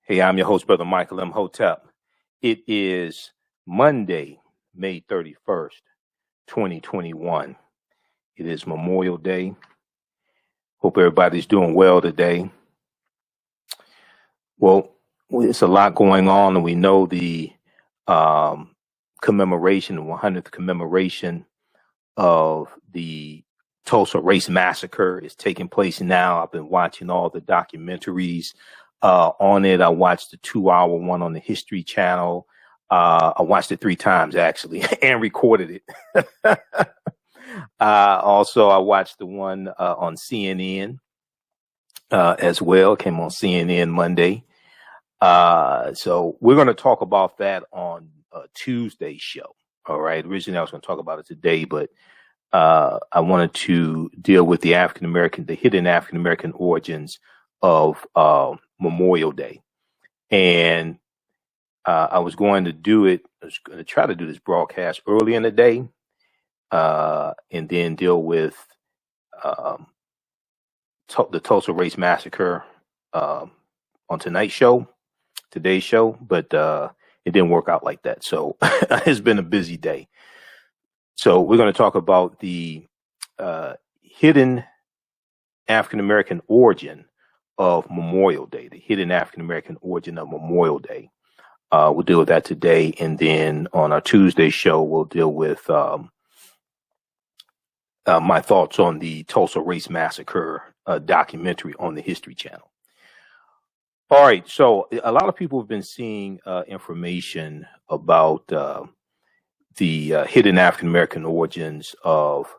Hey, I'm your host, Brother Michael Imhotep. It is Monday, May 31st, 2021. It is Memorial Day. Hope everybody's doing well today. Well, it's a lot going on, and we know the commemoration, the 100th commemoration of the Tulsa Race Massacre is taking place now. I've been watching all the documentaries on it. I watched the 2-hour one on the History Channel. I watched it 3 times actually and recorded it. Also, I watched the one on CNN as well. It came on CNN Monday. So we're going to talk about that on Tuesday's show. All right. Originally, I was going to talk about it today, but I wanted to deal with the hidden African American origins of Memorial Day. And I was going to do it. I was going to try to do this broadcast early in the day, and then deal with the Tulsa Race Massacre on today's show. But it didn't work out like that. So it's been a busy day. So we're going to talk about the hidden African American origin of Memorial Day, the hidden African American origin of Memorial Day. We'll deal with that today. And then on our Tuesday show, we'll deal with my thoughts on the Tulsa Race Massacre documentary on the History Channel. All right. So a lot of people have been seeing information about the hidden African American origins of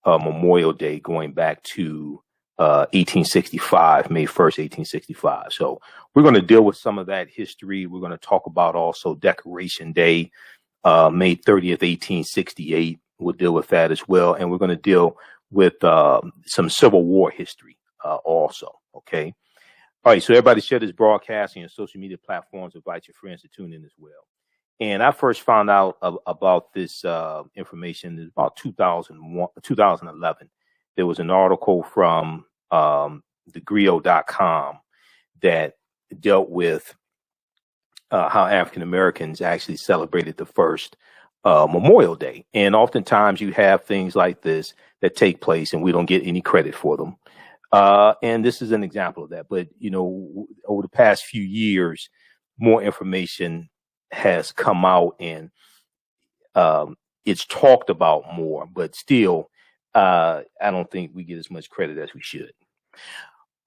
Memorial Day going back to 1865, May 1st, 1865. So we're going to deal with some of that history. We're going to talk about also Decoration Day, May 30th, 1868. We'll deal with that as well. And we're going to deal with some Civil War history also. Okay. All right. So everybody share this broadcast on your social media platforms. Invite your friends to tune in as well. And I first found out about this information in about 2011. There was an article from thegrio.com that dealt with how African Americans actually celebrated the first Memorial Day. And oftentimes you have things like this that take place and we don't get any credit for them. And this is an example of that. But, you know, over the past few years, more information has come out and it's talked about more, but still, I don't think we get as much credit as we should.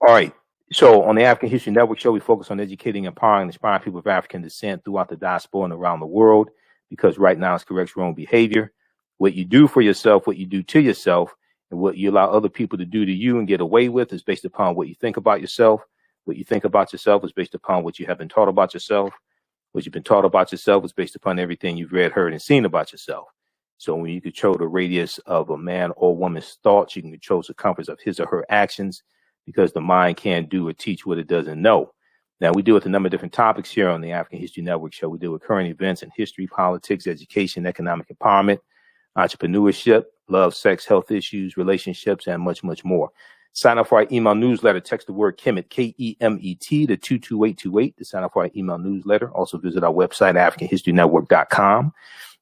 All right. So on the African History Network show, we focus on educating, empowering, and inspiring people of African descent throughout the diaspora and around the world, because right now it's corrects wrong behavior. What you do for yourself, what you do to yourself, and what you allow other people to do to you and get away with is based upon what you think about yourself. What you think about yourself is based upon what you have been taught about yourself. What you've been taught about yourself is based upon everything you've read, heard, and seen about yourself. So when you control the radius of a man or woman's thoughts, you can control the circumference of his or her actions, because the mind can't do or teach what it doesn't know. Now, we deal with a number of different topics here on the African History Network show. We deal with current events in history, politics, education, economic empowerment, entrepreneurship, love, sex, health issues, relationships, and much, much more. Sign up for our email newsletter. Text the word Kemet, K-E-M-E-T, to 22828 to sign up for our email newsletter. Also visit our website, AfricanHistoryNetwork.com.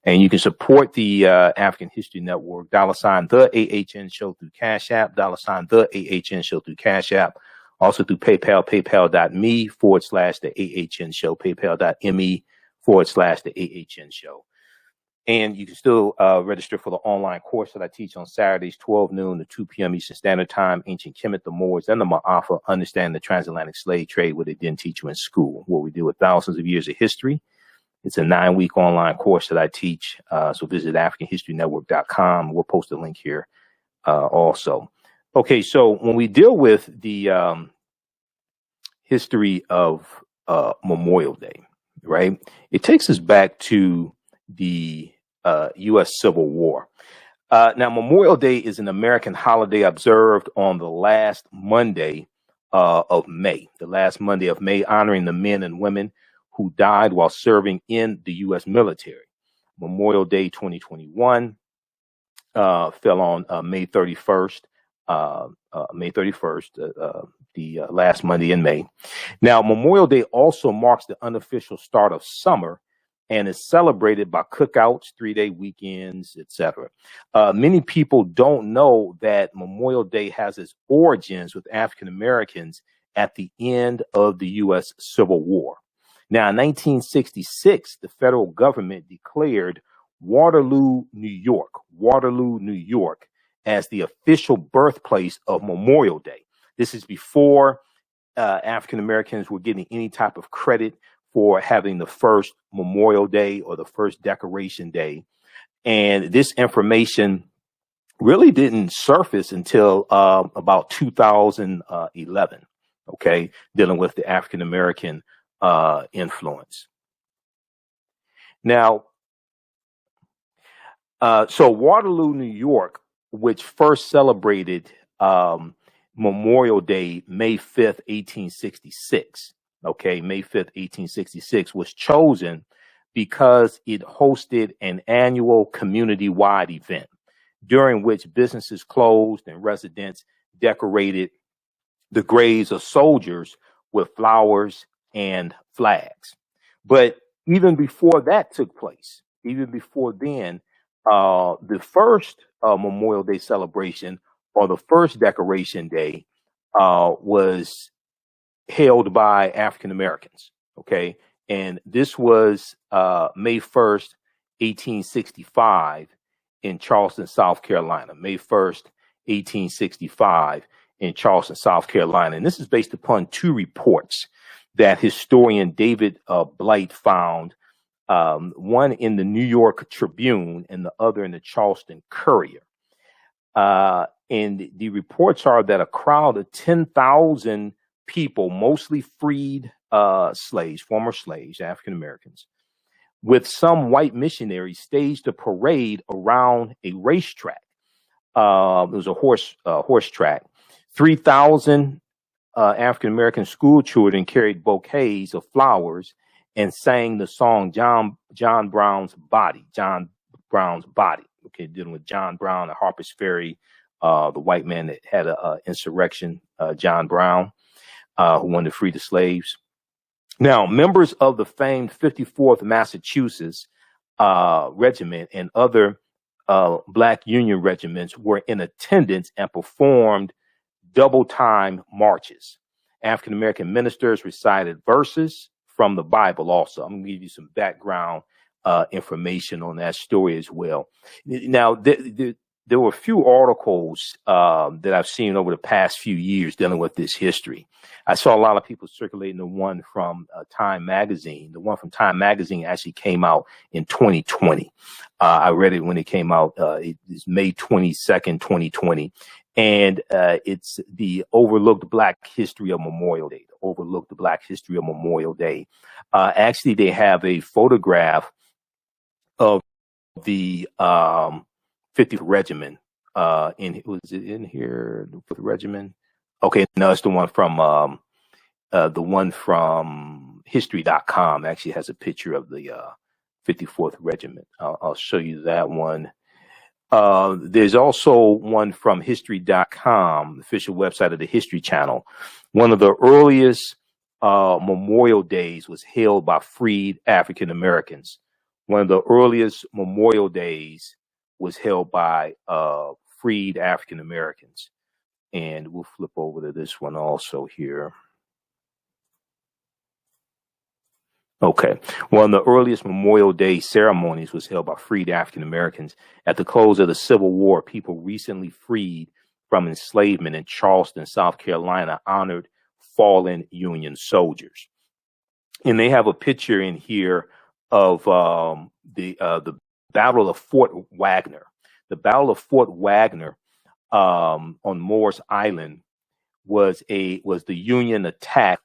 And you can support the African History Network, $ the AHN show through Cash App, $ the AHN show through Cash App. Also through PayPal, paypal.me/the AHN show, paypal.me/the AHN show. And you can still register for the online course that I teach on Saturdays, 12 noon to 2 p.m. Eastern Standard Time, Ancient Kemet, the Moors, and the Ma'afa, Understanding the Transatlantic Slave Trade, what they didn't teach you in school, where we deal with thousands of years of history. It's a 9-week online course that I teach. So visit AfricanHistoryNetwork.com. We'll post a link here also. Okay, so when we deal with the history of Memorial Day, right, it takes us back to the U.S. Civil War. Now, Memorial Day is an American holiday observed on the last Monday of May, honoring the men and women who died while serving in the U.S. military. Memorial Day 2021 fell on May 31st, May 31st, the last Monday in May. Now, Memorial Day also marks the unofficial start of summer and is celebrated by cookouts, 3-day weekends, etc. Many people don't know that Memorial Day has its origins with African Americans at the end of the U.S. Civil War. Now, in 1966, the federal government declared Waterloo, New York, as the official birthplace of Memorial Day. This is before African Americans were getting any type of credit for having the first Memorial Day or the first Decoration Day. And this information really didn't surface until about 2011, okay, dealing with the African American influence. Now, so Waterloo, New York, which first celebrated Memorial Day, May 5th, 1866. Okay, May 5th, 1866 was chosen because it hosted an annual community-wide event during which businesses closed and residents decorated the graves of soldiers with flowers and flags. But even before that took place, even before then, the first Memorial Day celebration or the first Decoration Day was held by African Americans. Okay. And this was May 1st, 1865 in Charleston, South Carolina. May 1st, 1865 in Charleston, South Carolina. And this is based upon two reports that historian David Blight found, one in the New York Tribune and the other in the Charleston Courier. And the reports are that a crowd of 10,000 people, mostly freed slaves, former slaves, African Americans, with some white missionaries, staged a parade around a racetrack. It was a horse track. 3,000 African American school children carried bouquets of flowers and sang the song John Brown's Body. Okay, dealing with John Brown at Harper's Ferry, the white man that had an insurrection, John Brown, who wanted to free the slaves. Now, members of the famed 54th Massachusetts Regiment and other Black Union regiments were in attendance and performed double-time marches. African American ministers recited verses from the Bible also. I'm going to give you some background information on that story as well. Now, there were a few articles that I've seen over the past few years dealing with this history. I saw a lot of people circulating the one from Time Magazine. The one from Time Magazine actually came out in 2020. I read it when it came out. It's May 22nd, 2020. And it's the Overlooked Black History of Memorial Day. The Overlooked Black History of Memorial Day. Actually, they have a photograph of the 50th Regiment. Was it in here? The 50th Regiment? Okay, no, it's the one from history.com. Actually has a picture of the 54th Regiment. I'll show you that one. There's also one from history.com, the official website of the History Channel. One of the earliest Memorial Days was held by freed African Americans. One of the earliest Memorial Days was held by freed African Americans. And we'll flip over to this one also here. Okay. One of the earliest Memorial Day ceremonies was held by freed African Americans. At the close of the Civil War, people recently freed from enslavement in Charleston, South Carolina, honored fallen Union soldiers. And they have a picture in here of the Battle of Fort Wagner. The Battle of Fort Wagner on Morris Island was the Union attack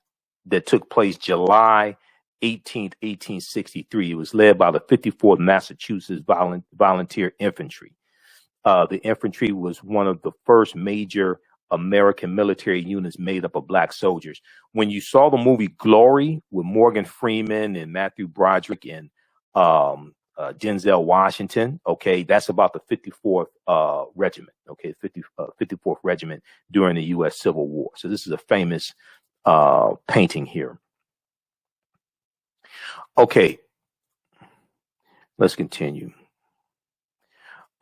that took place July 18th, 1863. It was led by the 54th Massachusetts Volunteer Infantry. The infantry was one of the first major American military units made up of Black soldiers. When you saw the movie Glory with Morgan Freeman and Matthew Broderick and Denzel Washington. Okay, that's about the 54th Regiment. Okay, 54th Regiment during the U.S. Civil War. So this is a famous painting here. Okay, let's continue.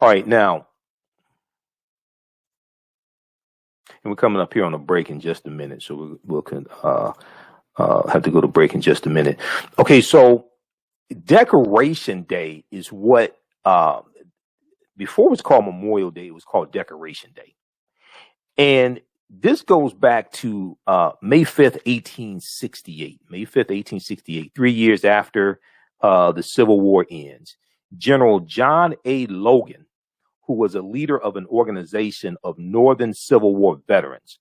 All right, now, and we're coming up here on a break in just a minute, so we'll have to go to break in just a minute. Okay, so Decoration Day is what, before it was called Memorial Day, it was called Decoration Day. And this goes back to May 5th, 1868. May 5th, 1868, 3 years after the Civil War ends. General John A. Logan, who was a leader of an organization of Northern Civil War veterans,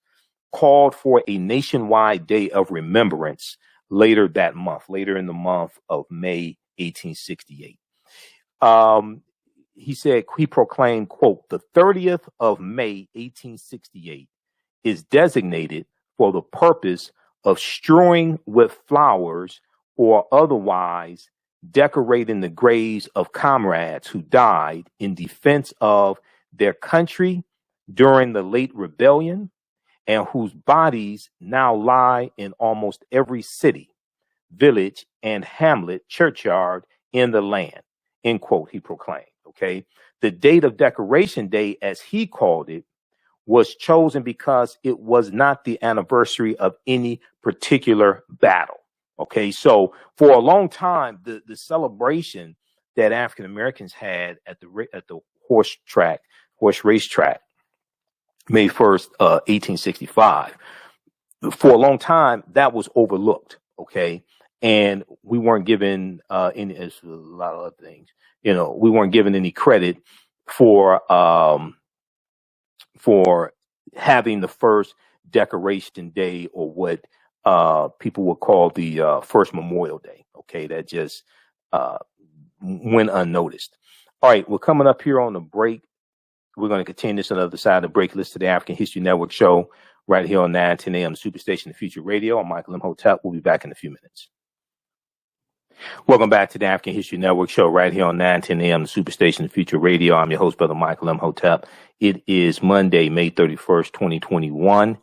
called for a nationwide day of remembrance later in the month of May 1868. He proclaimed, quote, the 30th of May, 1868 is designated for the purpose of strewing with flowers or otherwise decorating the graves of comrades who died in defense of their country during the late rebellion and whose bodies now lie in almost every city, village, and hamlet churchyard in the land, end quote, he proclaimed. Okay. The date of Decoration Day, as he called it, was chosen because it was not the anniversary of any particular battle. Okay. So for a long time, the celebration that African Americans had at the horse race track, May 1st, 1865, for a long time, that was overlooked. Okay. And we weren't given any, as a lot of other things, we weren't given any credit for having the first Decoration Day, or what people would call the first Memorial Day. Okay. That just went unnoticed. All right. We're coming up here on the break. We're going to continue this on the other side of the break. Listen to the African History Network show right here on 910 AM Superstation, the Future Radio. I'm Michael Imhotep. We'll be back in a few minutes. Welcome back to the African History Network show right here on 910 AM, the Superstation, the Future Radio. I'm your host, Brother Michael Imhotep. It is Monday, May 31st, 2021,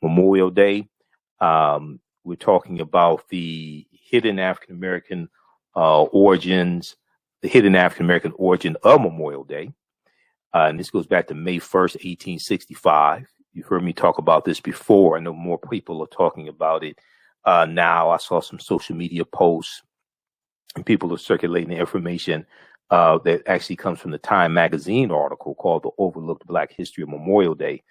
Memorial Day. We're talking about the hidden African American origins, the hidden African American origin of Memorial Day. And this goes back to May 1st, 1865. You've heard me talk about this before. I know more people are talking about it now. I saw some social media posts, and people are circulating the information that actually comes from the Time magazine article called The Overlooked Black History of Memorial Day.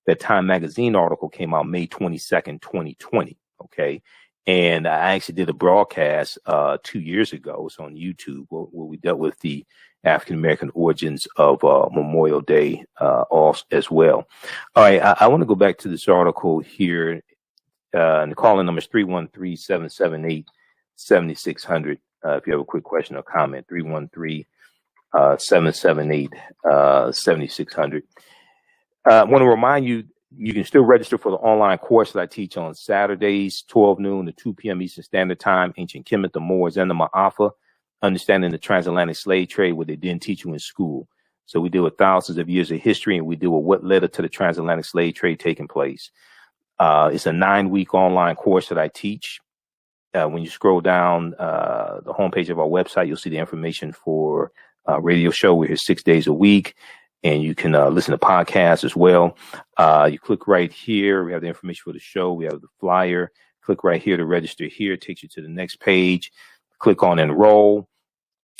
That Time magazine article came out May 22nd, 2020. Okay. And I actually did a broadcast 2 years ago. It's on YouTube where we dealt with the African American origins of Memorial Day as well. All right. I want to go back to this article here. And the call-in number is 313-778-7600. If you have a quick question or comment, 313-778-7600. I want to remind you, you can still register for the online course that I teach on Saturdays, 12 noon to 2 p.m. Eastern Standard Time, Ancient Kemet, the Moors, and the Ma'afa, Understanding the Transatlantic Slave Trade, what they didn't teach you in school. So we deal with thousands of years of history, and we deal with what led to the transatlantic slave trade taking place. It's a 9-week online course that I teach. When you scroll down the homepage of our website, you'll see the information for radio show. We're here 6 days a week, and you can listen to podcasts as well. You click right here. We have the information for the show. We have the flyer. Click right here to register here. It takes you to the next page. Click on enroll.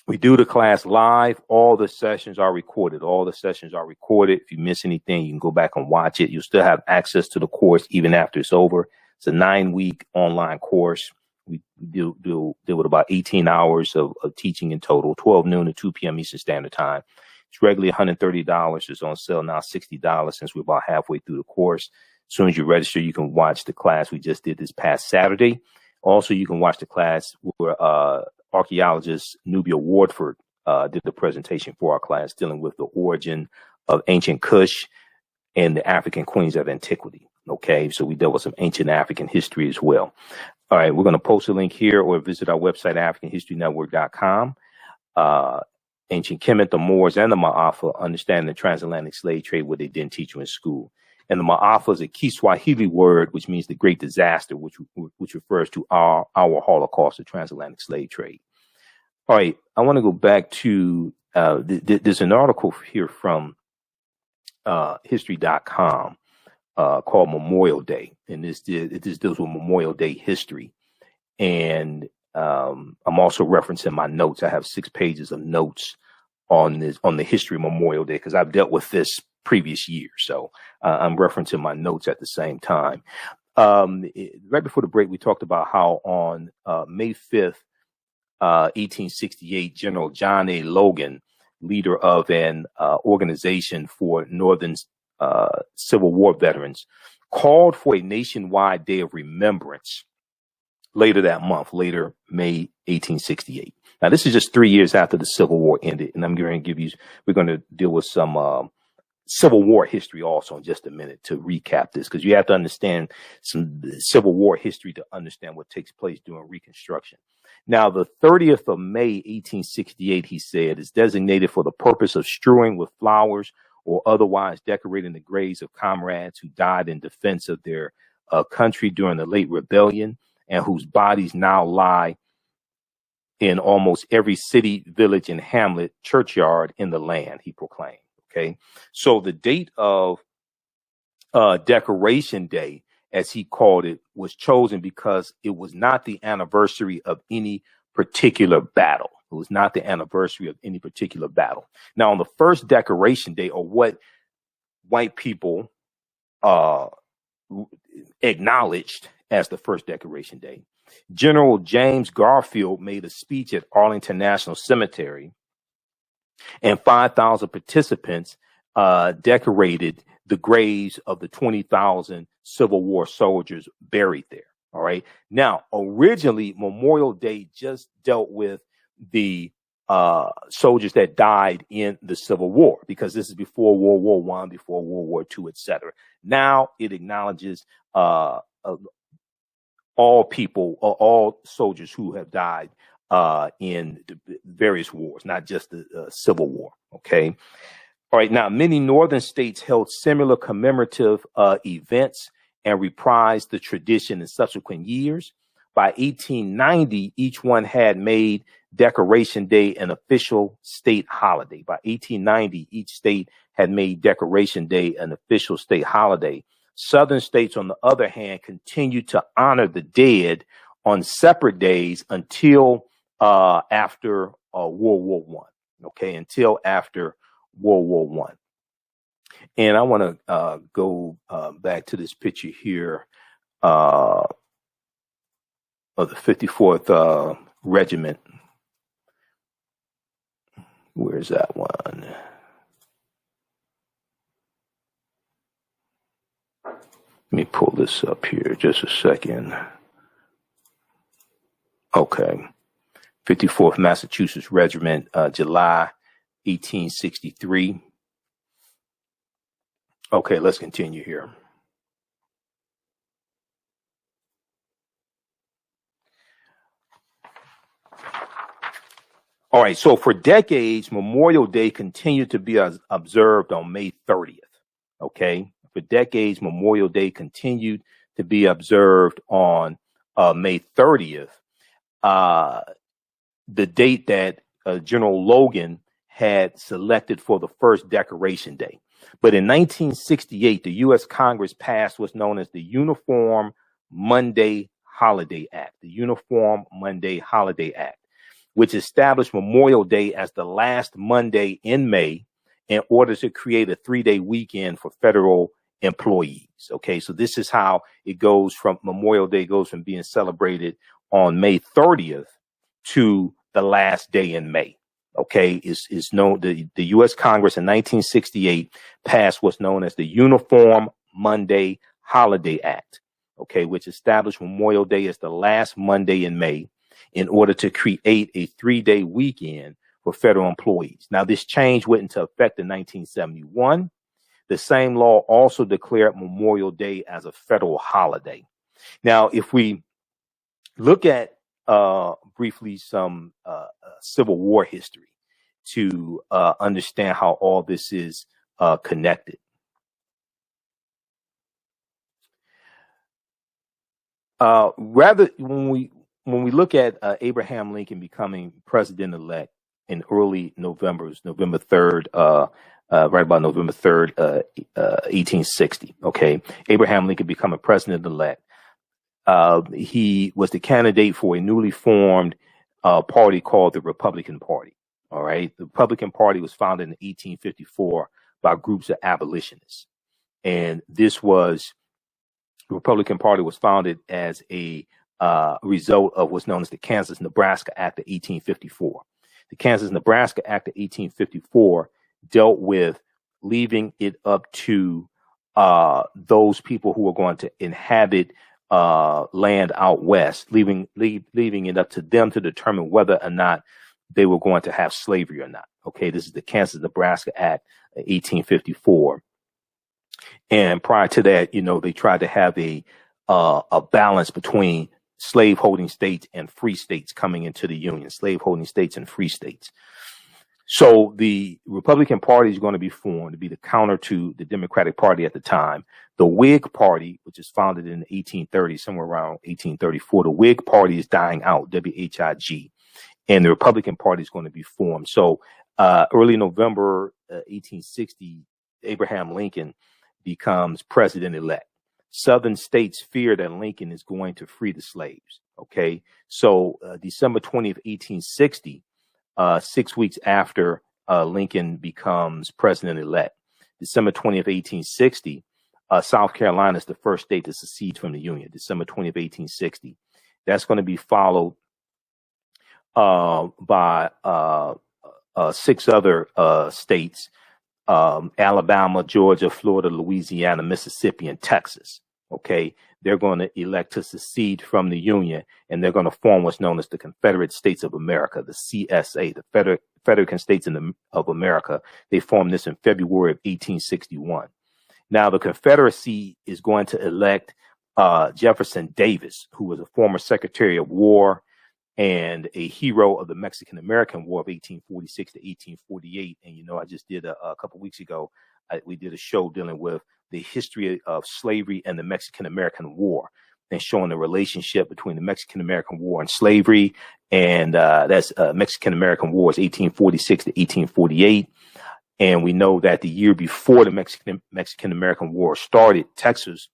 We do the class live. All the sessions are recorded. If you miss anything, you can go back and watch it. You'll still have access to the course even after it's over. It's a 9-week online course. We deal with about 18 hours of teaching in total, 12 noon to 2 p.m. Eastern Standard Time. It's regularly $130. It's on sale now $60 since we're about halfway through the course. As soon as you register, you can watch the class we just did this past Saturday. Also, you can watch the class where archaeologist Nubia Wardford did the presentation for our class dealing with the origin of ancient Kush and the African queens of antiquity. Okay, so we dealt with some ancient African history as well. All right, we're going to post a link here or visit our website, AfricanHistoryNetwork.com. ancient Kemet, the Moors, and the Ma'afa understand the transatlantic slave trade, what they didn't teach you in school. And the Ma'afa is a Kiswahili word, which means the great disaster, which refers to our Holocaust, the transatlantic slave trade. All right, I want to go back to, there's an article here from history.com called Memorial Day. And this deals with Memorial Day history. And I'm also referencing my notes. I have 6 pages of notes on the history of Memorial Day, because I've dealt with this previous year. So I'm referencing my notes at the same time. Right before the break, we talked about how on May 5th, 1868, General John A. Logan, leader of an organization for Northern Civil War veterans, called for a nationwide day of remembrance later that month, later May 1868. Now, this is just 3 years after the Civil War ended, and I'm going to give you, we're going to deal with some Civil War history also in just a minute to recap this, because you have to understand some Civil War history to understand what takes place during Reconstruction. Now, the 30th of May, 1868, he said, is designated for the purpose of strewing with flowers or otherwise decorating the graves of comrades who died in defense of their country during the late rebellion, and whose bodies now lie in almost every city, village, and hamlet, churchyard in the land, he proclaimed. Okay, so the date of Decoration Day, as he called it, was chosen because it was not the anniversary of any particular battle. It was not the anniversary of any particular battle. Now, on the first Decoration Day, or what white people acknowledged as the first Decoration Day, General James Garfield made a speech at Arlington National Cemetery, and 5,000 participants decorated the graves of the 20,000 Civil War soldiers buried there. All right. Now, originally, Memorial Day just dealt with the soldiers that died in the Civil War, because this is before World War I, before World War II, etc. Now it acknowledges all people, all soldiers who have died in the various wars, not just the Civil War. Okay. All right. Now, many northern states held similar commemorative events and reprised the tradition in subsequent years. By 1890, each one had made Decoration Day an official state holiday. By 1890, each state had made Decoration Day an official state holiday. Southern states, on the other hand, continued to honor the dead on separate days until after World War I. Okay, until after World War I. And I want to go back to this picture here of the 54th Regiment. Where's that one? Let me pull this up here just a second. Okay. 54th Massachusetts Regiment, July 1863. Okay, let's continue here. All right, so for decades, Memorial Day continued to be observed on May 30th. Okay, for decades, Memorial Day continued to be observed on May 30th, the date that General Logan had selected for the first Decoration Day. But in 1968, the U.S. Congress passed what's known as the Uniform Monday Holiday Act, the Uniform Monday Holiday Act, which established Memorial Day as the last Monday in May in order to create a 3-day weekend for federal employees. Okay, so this is how it goes from Memorial Day goes from being celebrated on May 30th to the last day in May. Okay, is known the U.S. Congress in 1968 passed what's known as the Uniform Monday Holiday Act. Okay, which established Memorial Day as the last Monday in May in order to create a 3-day weekend for federal employees. Now, this change went into effect in 1971. The same law also declared Memorial Day as a federal holiday. Now, if we look at briefly some Civil War history, to understand how all this is connected. Rather, when we look at Abraham Lincoln becoming president-elect in early November, it was November 3rd, right about November 3rd, 1860. Okay, Abraham Lincoln becoming president-elect. He was the candidate for a newly formed party called the Republican Party. All right, the Republican Party was founded in 1854 by groups of abolitionists, and this was the Republican Party was founded as a result of what's known as the Kansas-Nebraska Act of 1854. The Kansas-Nebraska Act of 1854 dealt with leaving it up to those people who were going to inhabit land out west, leaving it up to them to determine whether or not they were going to have slavery or not. Okay, this is the Kansas-Nebraska Act of 1854. And prior to that, they tried to have a balance between slaveholding states and free states coming into the Union, slaveholding states and free states. So the Republican Party is going to be formed to be the counter to the Democratic Party at the time. The Whig Party, which is founded in the 1830s, somewhere around 1834, the Whig Party is dying out, WHIG, and the Republican Party is going to be formed. So early November 1860, Abraham Lincoln becomes president-elect. Southern states fear that Lincoln is going to free the slaves. Okay, so December 20th, 1860, 6 weeks after Lincoln becomes president-elect, December 20th, 1860, South Carolina is the first state to secede from the Union, December 20th, 1860. That's going to be followed by 6 other states, Alabama, Georgia, Florida, Louisiana, Mississippi, and Texas. Okay, they're going to elect to secede from the Union, and they're going to form what's known as the Confederate States of America, the CSA, the Federal States of America. They formed this in February of 1861. Now, the Confederacy is going to elect Jefferson Davis, who was a former Secretary of War and a hero of the Mexican-American War of 1846 to 1848. And, I just did a couple weeks ago, we did a show dealing with the history of slavery and the Mexican-American War and showing the relationship between the Mexican-American War and slavery. And that's Mexican-American War is 1846 to 1848. And we know that the year before the Mexican-American War started, Texas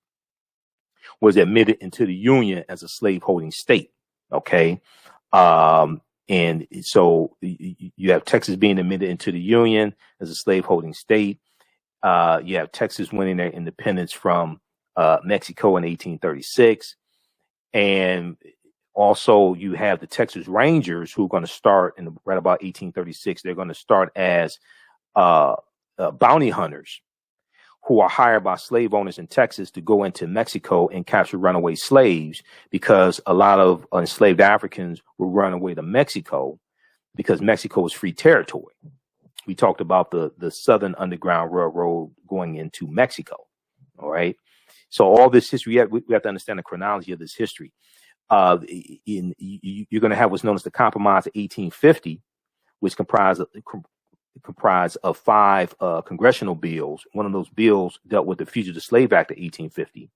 was admitted into the Union as a slaveholding state. Okay. And so you have Texas being admitted into the Union as a slaveholding state. You have Texas winning their independence from Mexico in 1836. And also you have the Texas Rangers, who are going to start right about 1836. They're going to start as bounty hunters who are hired by slave owners in Texas to go into Mexico and capture runaway slaves, because a lot of enslaved Africans will run away to Mexico because Mexico is free territory. We talked about the Southern Underground Railroad going into Mexico. All right. So all this history, we have to understand the chronology of this history. You're going to have what's known as the Compromise of 1850, which comprised of 5 congressional bills. One of those bills dealt with the Fugitive Slave Act of 1850,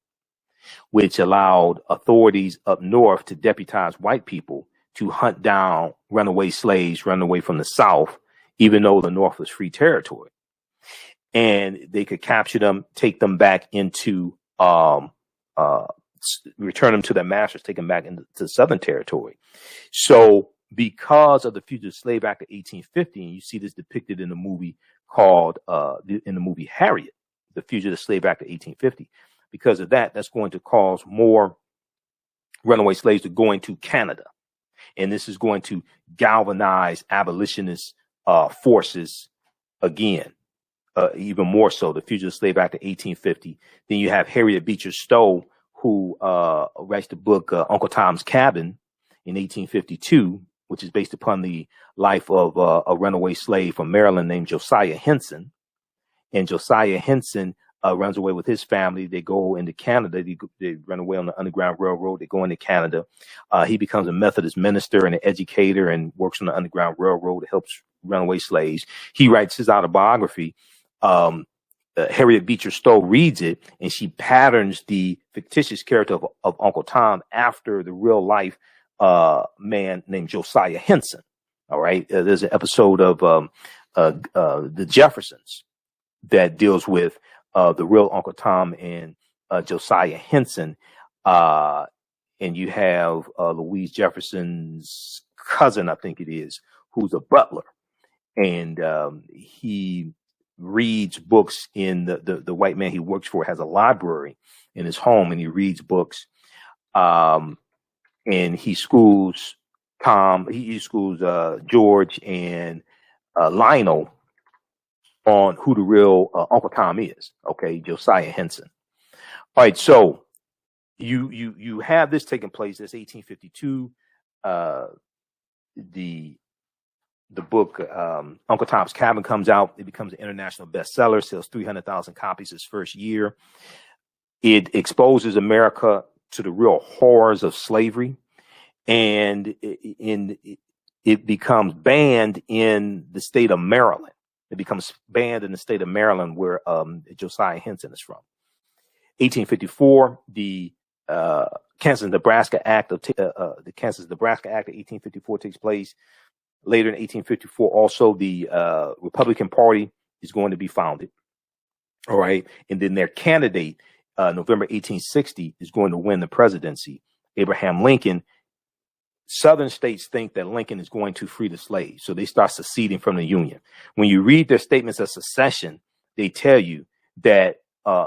which allowed authorities up north to deputize white people to hunt down runaway slaves run away from the South, even though the North was free territory. And they could capture them, take them back into, return them to their masters, take them back into the Southern territory. So because of the Fugitive Slave Act of 1850, and you see this depicted in the movie called, in the movie Harriet, the Fugitive Slave Act of 1850, because of that, that's going to cause more runaway slaves to go into Canada. And this is going to galvanize abolitionist forces again, even more so, the Fugitive Slave Act of 1850. Then you have Harriet Beecher Stowe, who writes the book Uncle Tom's Cabin in 1852, which is based upon the life of a runaway slave from Maryland named Josiah Henson. And Josiah Henson runs away with his family. They go into Canada. They run away on the Underground Railroad. They go into Canada. He becomes a Methodist minister and an educator and works on the Underground Railroad. Helps runaway slaves. He writes his autobiography. Harriet Beecher Stowe reads it, and she patterns the fictitious character of Uncle Tom after the real life man named Josiah Henson. All right. There's an episode of The Jeffersons that deals with the real Uncle Tom and Josiah Henson. And you have Louise Jefferson's cousin, I think it is, who's a butler. And he reads books in the white man he works for has a library in his home, and he reads books. And he schools George and Lionel on who the real Uncle Tom is. Okay, Josiah Henson. All right, so you have this taking place. That's 1852. The book Uncle Tom's Cabin comes out. It becomes an international bestseller. Sells 300,000 copies its first year. It exposes America to the real horrors of slavery, and it becomes banned in the state of Maryland. It becomes banned in the state of Maryland, where Josiah Henson is from. 1854, the Kansas-Nebraska Act of 1854 takes place. Later in 1854, also the Republican Party is going to be founded. All right, and then their candidate, November 1860, is going to win the presidency, Abraham Lincoln. Southern states think that Lincoln is going to free the slaves, so they start seceding from the Union. When you read their statements of secession, they tell you that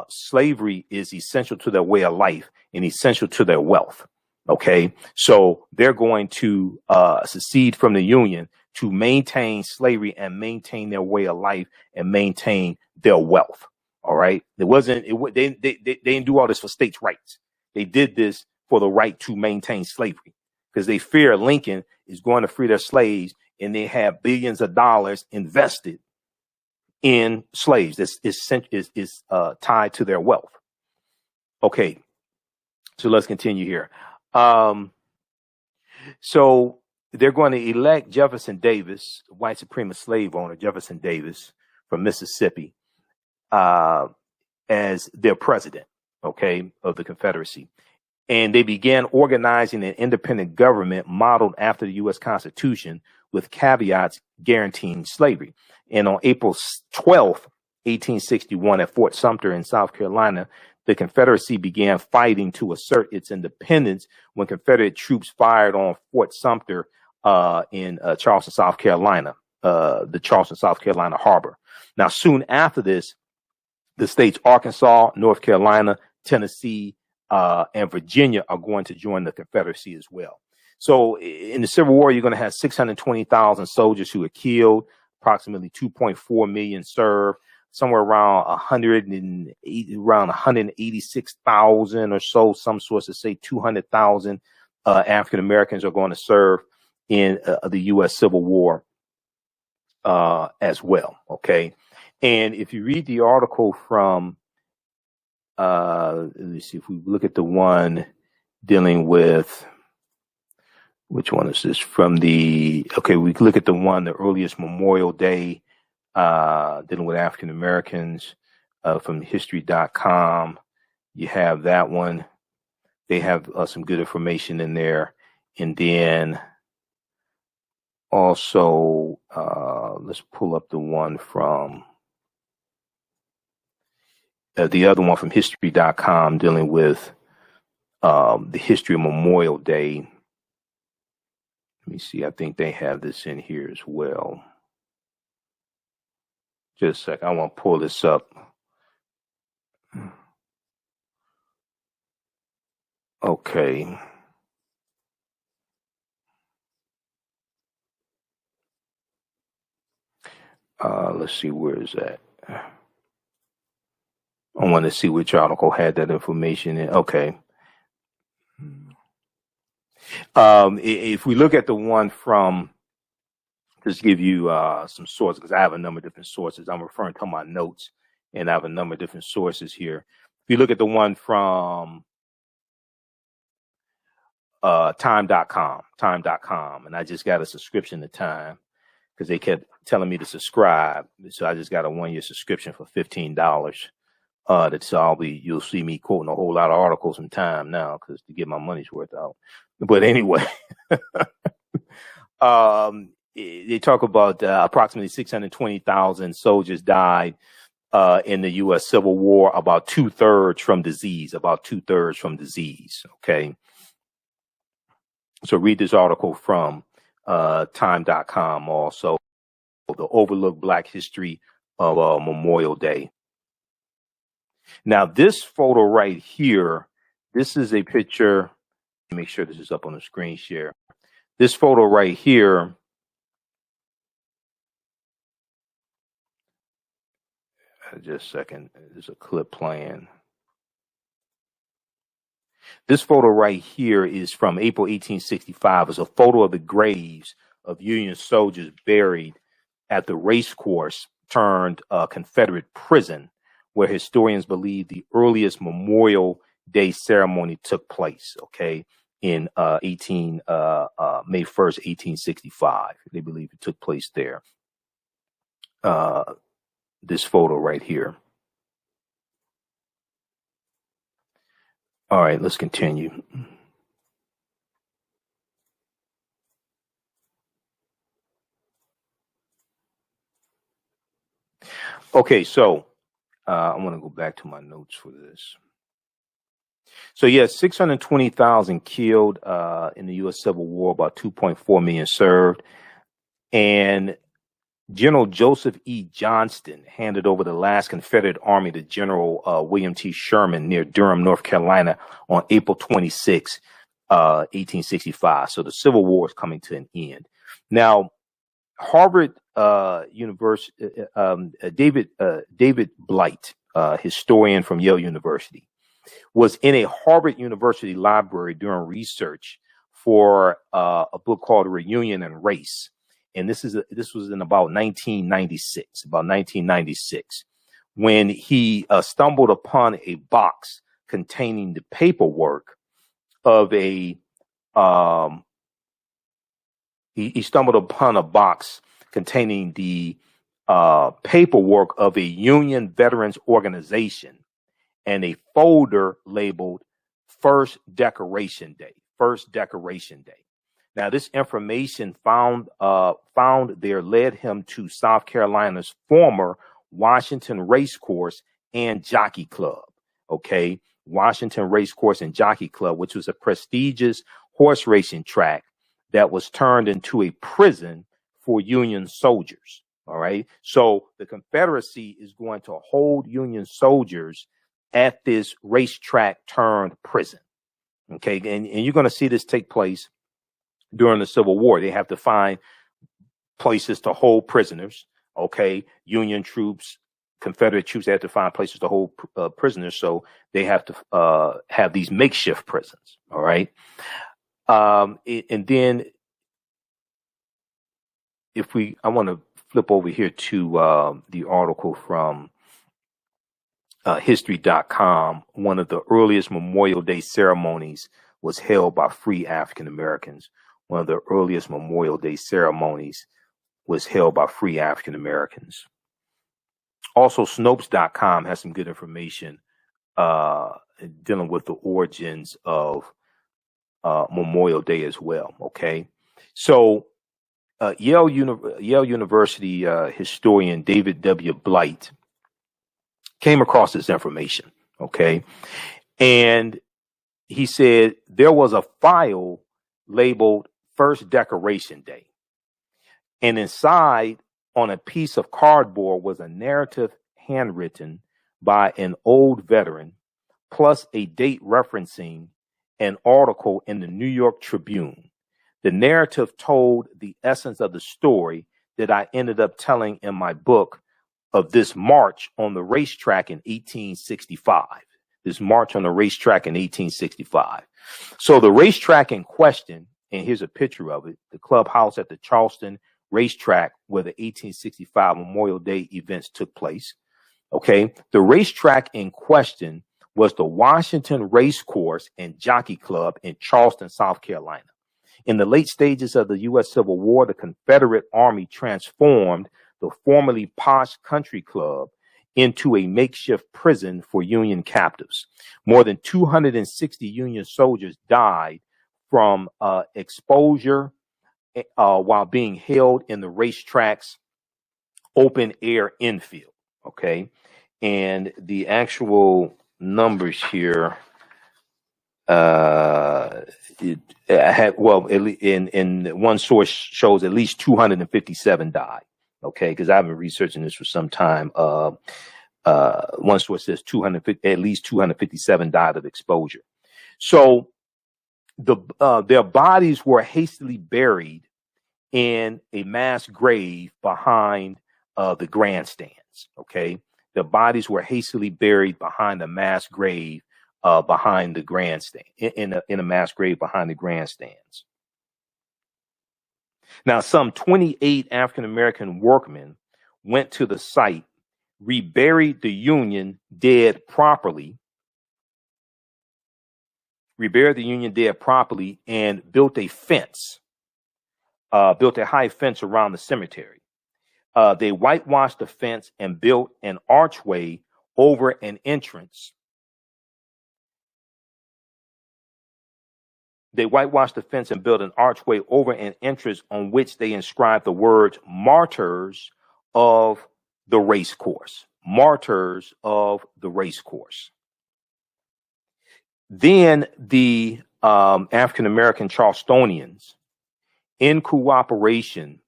slavery is essential to their way of life and essential to their wealth. Okay, so they're going to secede from the Union to maintain slavery and maintain their way of life and maintain their wealth. All right, they didn't do all this for states' rights. They did this for the right to maintain slavery, because they fear Lincoln is going to free their slaves, and they have billions of dollars invested in slaves. This is tied to their wealth. Okay, so let's continue here. So they're going to elect Jefferson Davis, white supremacist slave owner Jefferson Davis from Mississippi, as their president, okay, of the Confederacy. And they began organizing an independent government modeled after the U.S. Constitution, with caveats guaranteeing slavery. And on April 12th, 1861, at Fort Sumter in South Carolina, the Confederacy began fighting to assert its independence when Confederate troops fired on Fort Sumter in Charleston, South Carolina, the Charleston, South Carolina harbor. Now, soon after this, the states Arkansas, North Carolina, Tennessee, and Virginia are going to join the Confederacy as well. So in the Civil War, you're going to have 620,000 soldiers who are killed, approximately 2.4 million served. Somewhere around 186,000 or so. Some sources say 200,000 African Americans are going to serve in the U.S. Civil War as well. Okay, and if you read the article from, let me see, if we look at the one dealing with, which one is this? From the, okay, we look at the one, the earliest Memorial Day, dealing with African Americans, from history.com. You have that one. They have some good information in there. And then also, let's pull up the one from the other one from history.com dealing with the history of Memorial Day. Let me see. I think they have this in here as well. Just a second. I want to pull this up. Okay. Let's see. Where is that? I want to see which article had that information in. Okay. If we look at the one from, just give you some sources, because I have a number of different sources. I'm referring to my notes, and I have a number of different sources here. If you look at the one from time.com, and I just got a subscription to Time because they kept telling me to subscribe. So I just got a 1-year subscription for $15. So you'll see me quoting a whole lot of articles from Time now because to get my money's worth out. But anyway, they talk about approximately 620,000 soldiers died in the U.S. Civil War, about 2/3 from disease, Okay. So read this article from time.com also, the overlooked Black history of Memorial Day. Now, this photo right here, this is a picture. Make sure this is up on the screen share. This photo right here, just a second, there's a clip playing. This photo right here is from April 1865. It's a photo of the graves of Union soldiers buried at the race course turned Confederate prison, where historians believe the earliest Memorial Day ceremony took place, okay, in May 1st, 1865. They believe it took place there. This photo right here. All right, let's continue. Okay, so I want to go back to my notes for this. So, yes, 620,000 killed in the U.S. Civil War, about 2.4 million served. And General Joseph E. Johnston handed over the last Confederate Army to General William T. Sherman near Durham, North Carolina on April 26, 1865. So the Civil War is coming to an end. Now, Harvard University, David Blight, historian from Yale University, was in a Harvard University library doing research for a book called Reunion and Race. And this was in about 1996, when he stumbled upon a box containing the paperwork of he stumbled upon a box containing the paperwork of a Union Veterans organization and a folder labeled First Decoration Day. Now, this information found there led him to South Carolina's former Washington Racecourse and Jockey Club. Okay, Washington Racecourse and Jockey Club, which was a prestigious horse racing track that was turned into a prison for Union soldiers. All right, so the Confederacy is going to hold Union soldiers at this racetrack turned prison. Okay, and you're going to see this take place during the Civil War. They have to find places to hold prisoners. Okay, Union troops, Confederate troops, they have to find places to hold prisoners. So they have to have these makeshift prisons. All right. And then I want to flip over here to the article from history.com. One of the earliest Memorial Day ceremonies was held by free African Americans. Also, Snopes.com has some good information dealing with the origins of Memorial Day as well. Okay, so Yale University historian David W. Blight came across this information. Okay, and he said there was a file labeled First Decoration Day, and inside on a piece of cardboard was a narrative handwritten by an old veteran, plus a date referencing an article in the New York Tribune. The narrative told the essence of the story that I ended up telling in my book of this march on the racetrack in 1865. So the racetrack in question, and here's a picture of it, the clubhouse at the Charleston racetrack where the 1865 Memorial Day events took place. Okay. The racetrack in question was the Washington Racecourse and Jockey Club in Charleston, South Carolina. In the late stages of the U.S. Civil War, the Confederate Army transformed the formerly posh country club into a makeshift prison for Union captives. More than 260 Union soldiers died from exposure while being held in the racetrack's open air infield. Okay. And the actual numbers here, in one source shows at least 257 died. Okay. Because I've been researching this for some time. One source says at least 257 died of exposure. So their bodies were hastily buried in a mass grave behind the grandstands. Okay. The bodies were hastily buried behind a mass grave behind the grandstand, in a mass grave behind the grandstands. Now, some 28 African-American workmen went to the site, reburied the Union dead properly, and built a fence, built a high fence around the cemetery. They whitewashed the fence and built an archway over an entrance. On which they inscribed the words "Martyrs of the Racecourse." Martyrs of the Racecourse. Then the African-American Charlestonians, in cooperation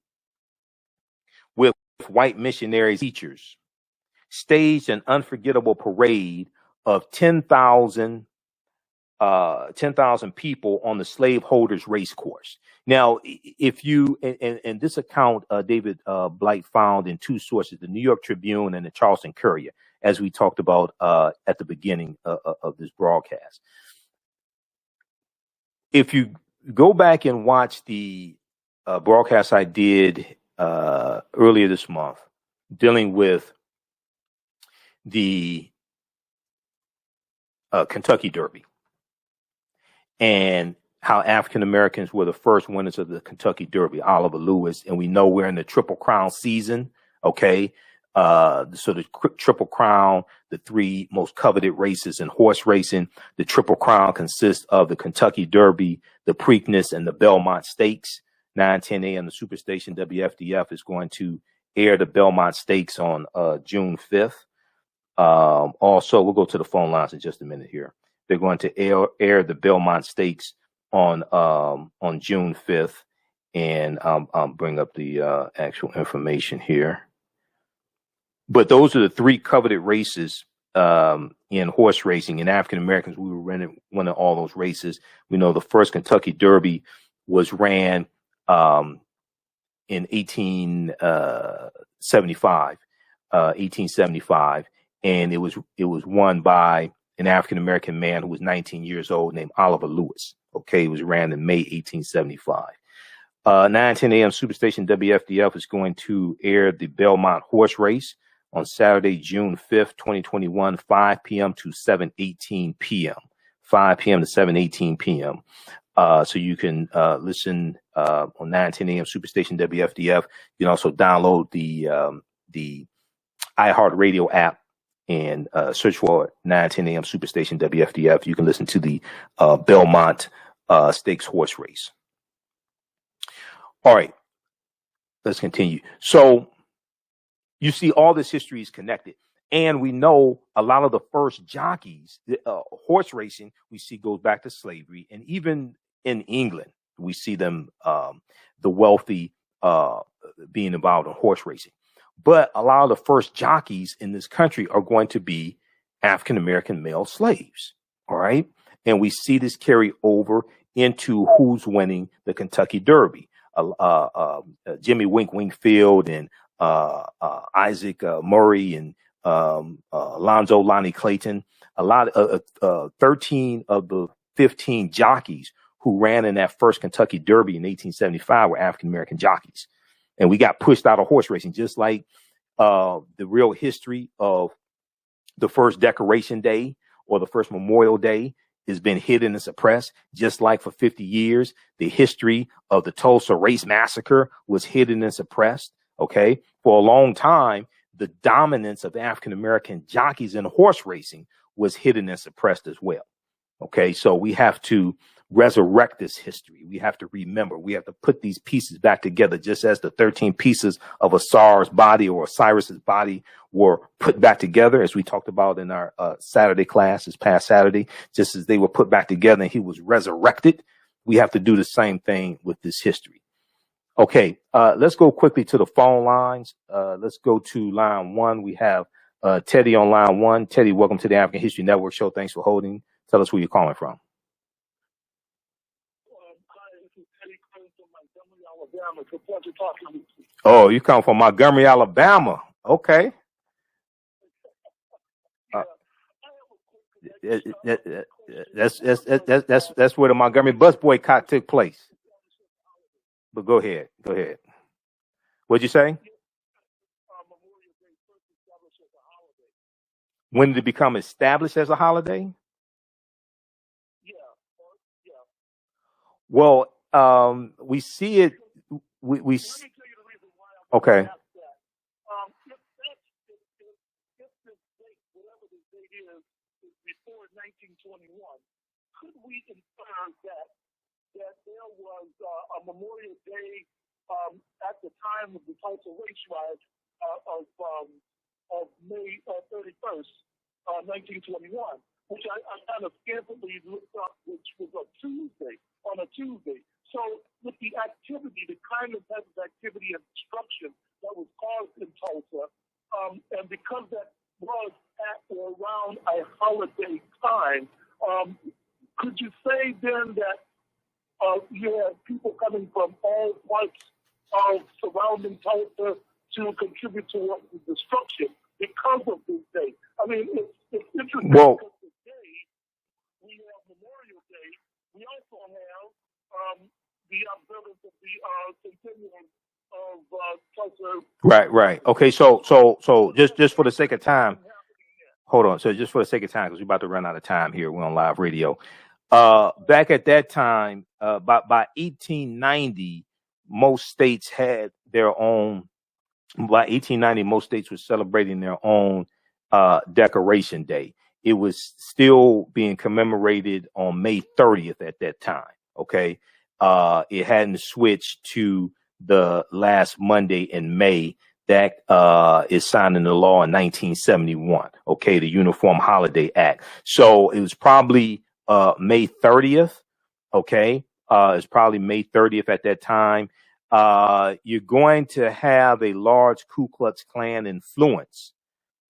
with white missionaries, teachers, staged an unforgettable parade of 10,000 people on the slaveholders' racecourse. Now, if you, and this account, David Blight found in two sources, the New York Tribune and the Charleston Courier, as we talked about at the beginning of this broadcast. If you go back and watch the broadcast I did earlier this month, dealing with the Kentucky Derby, and how African Americans were the first winners of the Kentucky Derby, Oliver Lewis, and we know we're in the Triple Crown season. Okay. So the Triple Crown, the three most coveted races in horse racing, the Triple Crown consists of the Kentucky Derby, the Preakness, and the Belmont Stakes. 9:10 a.m. the Superstation WFDF is going to air the Belmont Stakes on June 5th. Also, we'll go to the phone lines in just a minute here. They're going to air the Belmont Stakes on June 5th, and I'll bring up the actual information here. But those are the three coveted races in horse racing. And African Americans, we were winning all those races. We know the first Kentucky Derby was ran in 1875, and it was won by an African American man who was 19 years old named Oliver Lewis. Okay, it was ran in May 1875. 9:10 a.m. Superstation WFDF is going to air the Belmont horse race on Saturday, June 5th, 2021, 5 p.m. to 7:18 p.m. 5 p.m. to 7:18 p.m. So you can listen on 9:10 a.m. Superstation WFDF. You can also download the iHeartRadio app and search for 9:10 a.m. Superstation WFDF. You can listen to the Belmont Stakes horse race. All right, let's continue. So you see, all this history is connected. And we know a lot of the first jockeys, horse racing, we see goes back to slavery. And even in England, we see them, the wealthy, being involved in horse racing. But a lot of the first jockeys in this country are going to be African-American male slaves. All right. And we see this carry over into who's winning the Kentucky Derby. Jimmy Wingfield and Isaac Murray and Alonzo Lonnie Clayton. A lot of 13 of the 15 jockeys who ran in that first Kentucky Derby in 1875 were African-American jockeys. And we got pushed out of horse racing, just like the real history of the first Decoration Day or the first Memorial Day has been hidden and suppressed, just like for 50 years, the history of the Tulsa Race Massacre was hidden and suppressed. Okay. For a long time, the dominance of African-American jockeys in horse racing was hidden and suppressed as well. Okay. So we have to resurrect this history. We have to remember, we have to put these pieces back together, just as the 13 pieces of Osiris' body or Osiris's body were put back together, as we talked about in our Saturday class this past Saturday, just as they were put back together and he was resurrected. We have to do the same thing with this history. Okay, let's go quickly to the phone lines. Let's go to line 1. We have Teddy on line 1. Teddy, welcome to the African History Network show. Thanks for holding. Tell us where you're calling from. Oh, you come from Montgomery, Alabama. Okay. That's where the Montgomery bus boycott took place. But go ahead. What'd you say? When did it become established as a holiday? Well, we see it. We okay. Before 1921, could we infer that there was a Memorial Day at the time of the Tulsa race riot of May 31st, 1921, which I kind of scantily looked up, which was on a Tuesday. So with the activity, the kind of type of activity and destruction that was caused in Tulsa, and because that was at or around a holiday time, could you say then that you had people coming from all parts of surrounding Tulsa to contribute to the destruction because of this day? I mean, it's interesting because today we have Memorial Day. We also have the observance of the centennial of Tulsa. Right. Okay, so just for the sake of time, hold on. So just for the sake of time, because we're about to run out of time here. We're on live radio. Back at that time, by 1890, most states had their own. By 1890, most states were celebrating their own Decoration Day. It was still being commemorated on May 30th at that time. Okay, it hadn't switched to the last Monday in May that is signed into law in 1971. Okay, the Uniform Holiday Act. So it was probably May 30th. Okay, it's probably May 30th at that time. You're going to have a large Ku Klux Klan influence.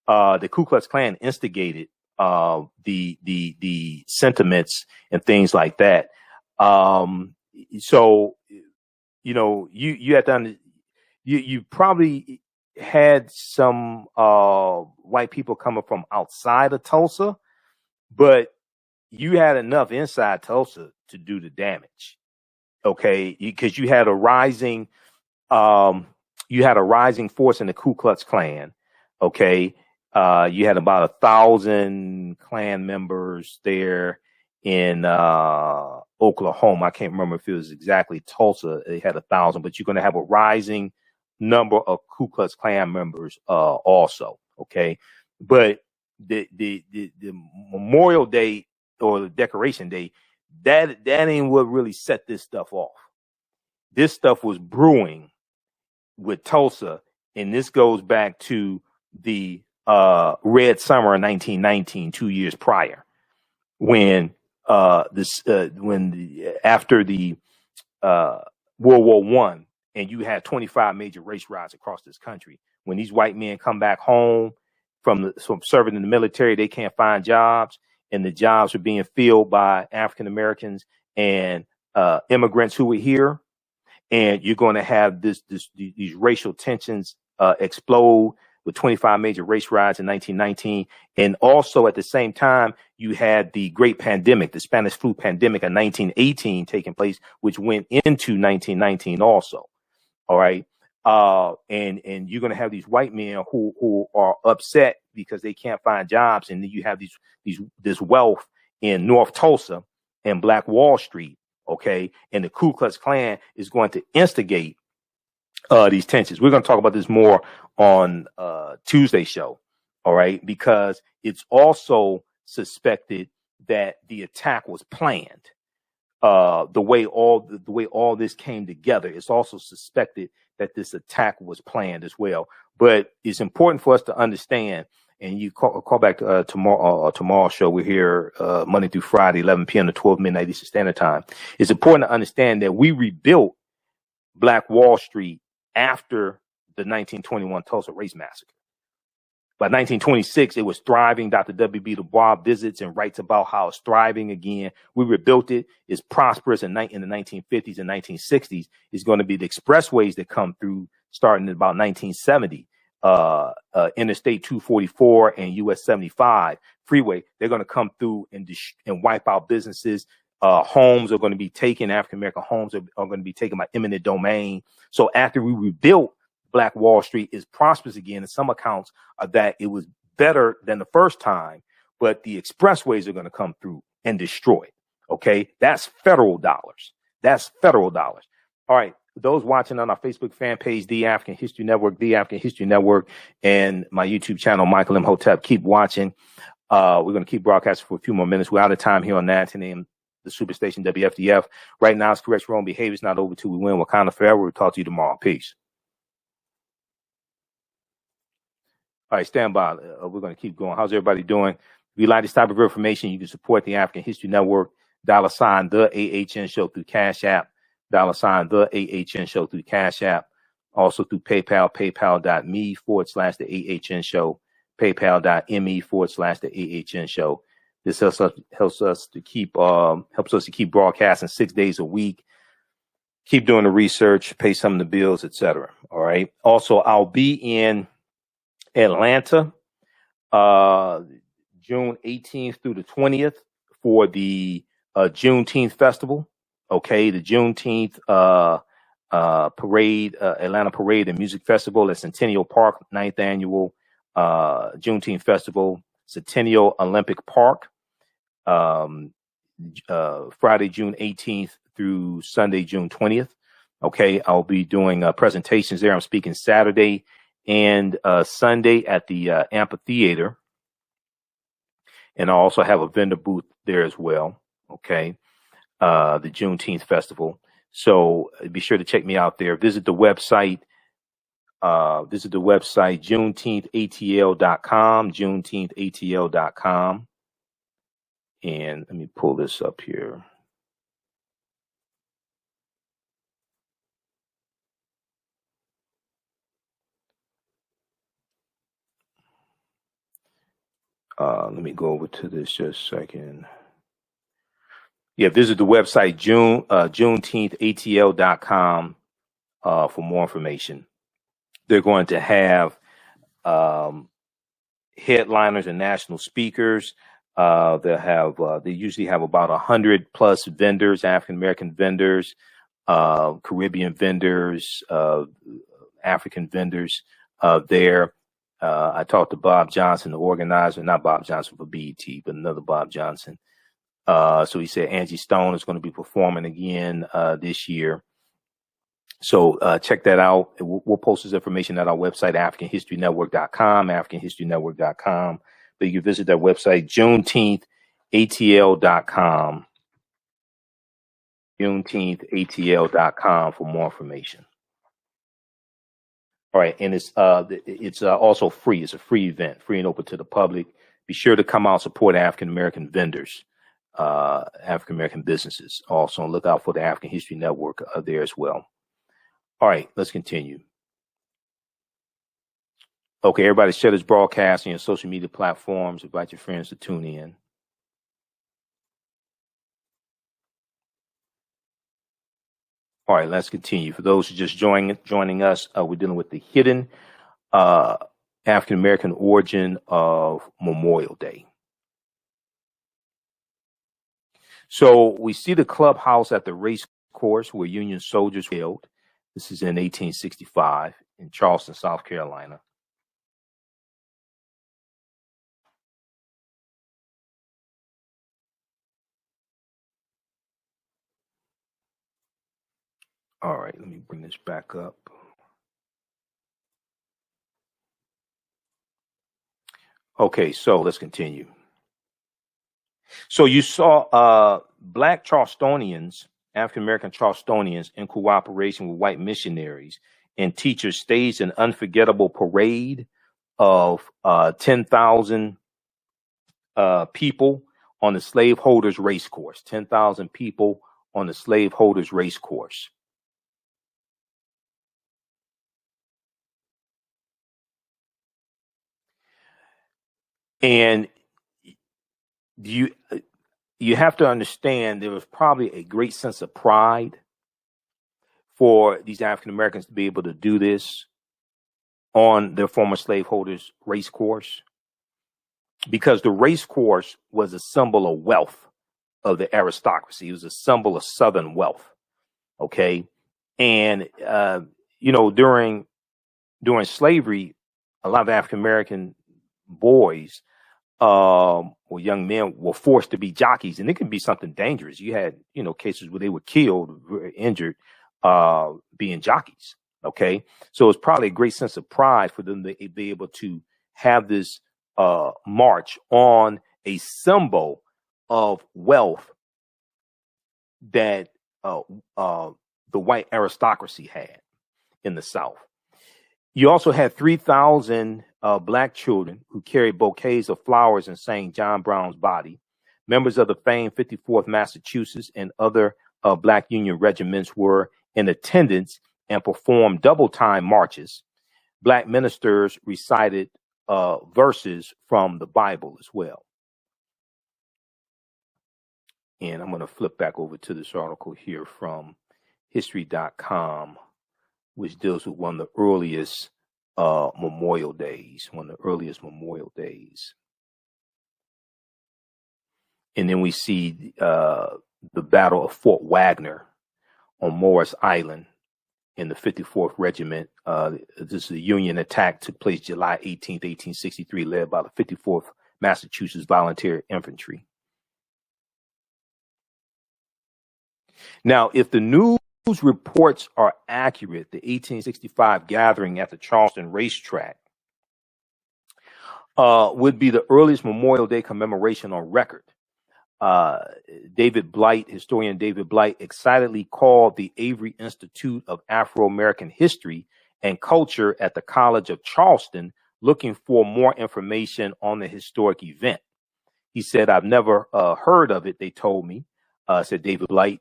The Ku Klux Klan instigated the sentiments and things like that. So you have to you probably had some white people coming from outside of Tulsa, but you had enough inside Tulsa to do the damage. Okay, because you had a rising force in the Ku Klux Klan. Okay, you had about 1,000 Klan members there in Oklahoma. I can't remember if it was exactly Tulsa. They had 1,000, but you're going to have a rising number of Ku Klux Klan members also. Okay, but the Memorial Day or the Decoration Day, that ain't what really set this stuff off. This stuff was brewing with Tulsa, and this goes back to the Red Summer of 1919, 2 years prior, when after the World War I, and you had 25 major race riots across this country. When these white men come back home from serving in the military, they can't find jobs, and the jobs are being filled by African Americans and immigrants who were here. And you're going to have these racial tensions explode with 25 major race riots in 1919. And also at the same time, you had the great pandemic, the Spanish flu pandemic of 1918 taking place, which went into 1919 also. All right. And you're going to have these white men who are upset because they can't find jobs. And then you have this wealth in North Tulsa and Black Wall Street. Okay. And the Ku Klux Klan is going to instigate these tensions. We're going to talk about this more on Tuesday's show. All right. Because it's also suspected that the attack was planned. The way all this came together, it's also suspected that this attack was planned as well. But it's important for us to understand, and you call back to tomorrow's show. We're here Monday through Friday, 11 p.m. to 12 midnight Eastern Standard Time. It's important to understand that we rebuilt Black Wall Street after the 1921 Tulsa Race Massacre. By 1926, it was thriving. Dr. W.B. Du Bois visits and writes about how it's thriving again. We rebuilt it. It's prosperous in the 1950s and 1960s. It's going to be the expressways that come through starting in about 1970. Interstate 244 and US 75 freeway. They're going to come through and wipe out businesses. Homes are going to be taken. African-American homes are going to be taken by eminent domain. So after we rebuilt, Black Wall Street is prosperous again. And some accounts are that it was better than the first time, but the expressways are going to come through and destroy it. Okay. That's federal dollars. That's federal dollars. All right. Those watching on our Facebook fan page, The African History Network, The African History Network, and my YouTube channel, Michael Imhotep, keep watching. We're going to keep broadcasting for a few more minutes. We're out of time here on 910 AM, the Superstation WFDF. Right now, it's correct wrong behavior. It's not over till we win. Wakanda forever. We'll talk to you tomorrow. Peace. All right, stand by. We're going to keep going. How's everybody doing? If you like this type of information, you can support the African History Network, $ the AHN Show through Cash App, $ the AHN Show through Cash App, also through PayPal, paypal.me/the AHN Show, paypal.me/the AHN Show. This helps us to keep broadcasting 6 days a week, keep doing the research, pay some of the bills, etc. All right. Also, I'll be in Atlanta, June 18th through the 20th for the Juneteenth Festival. Okay, the Juneteenth parade, Atlanta Parade and Music Festival at Centennial Park, 9th annual Juneteenth Festival, Centennial Olympic Park, Friday, June 18th through Sunday, June 20th. Okay, I'll be doing presentations there. I'm speaking Saturday and Sunday at the amphitheater, and I also have a vendor booth there as well. Okay, the Juneteenth Festival. So be sure to check me out there. Visit the website. JuneteenthATL.com. JuneteenthATL.com. And let me pull this up here. Let me go over to this just a second. Yeah, visit the website, JuneteenthATL.com, for more information. They're going to have headliners and national speakers. They usually have about 100+ vendors, African-American vendors, Caribbean vendors, African vendors there. I talked to Bob Johnson, the organizer, not Bob Johnson for BET, but another Bob Johnson. So he said Angie Stone is going to be performing again this year. So check that out. We'll post this information at our website, AfricanHistoryNetwork.com, AfricanHistoryNetwork.com. But you can visit that website, JuneteenthATL.com, JuneteenthATL.com for more information. All right, and it's also free. It's a free event, free and open to the public. Be sure to come out and support African-American vendors, African-American businesses. Also, look out for the African History Network there as well. All right, let's continue. Okay, everybody share this broadcast on your social media platforms. Invite your friends to tune in. All right, let's continue. For those who just joining us, we're dealing with the hidden African-American origin of Memorial Day. So we see the clubhouse at the race course where Union soldiers were killed. This is in 1865 in Charleston, South Carolina. All right, let me bring this back up. Okay, so let's continue. So you saw Black Charlestonians, African American Charlestonians, in cooperation with white missionaries and teachers, staged an unforgettable parade of 10,000 people on the slaveholders race course. 10,000 people on the slaveholders race course. And you have to understand there was probably a great sense of pride for these African Americans to be able to do this on their former slaveholders race course, because the race course was a symbol of wealth of the aristocracy. It was a symbol of Southern wealth. Okay. And, during slavery, a lot of African American boys or young men were forced to be jockeys, and it can be something dangerous. You had, cases where they were killed, injured, being jockeys. Okay. So it's probably a great sense of pride for them to be able to have this march on a symbol of wealth that the white aristocracy had in the South. You also had 3,000 black children who carried bouquets of flowers and sang John Brown's Body. Members of the famed 54th Massachusetts and other black Union regiments were in attendance and performed double-time marches. Black ministers recited verses from the Bible as well. And I'm going to flip back over to this article here from history.com, which deals with one of the earliest Memorial Days, And then we see the Battle of Fort Wagner on Morris Island in the 54th Regiment. This is a Union attack, took place July 18th, 1863, led by the 54th Massachusetts Volunteer Infantry. Now, if the news reports are accurate, the 1865 gathering at the Charleston racetrack would be the earliest Memorial Day commemoration on record. Historian David Blight, excitedly called the Avery Institute of Afro-American History and Culture at the College of Charleston, looking for more information on the historic event. He said, "I've never heard of it, they told me," said David Blight.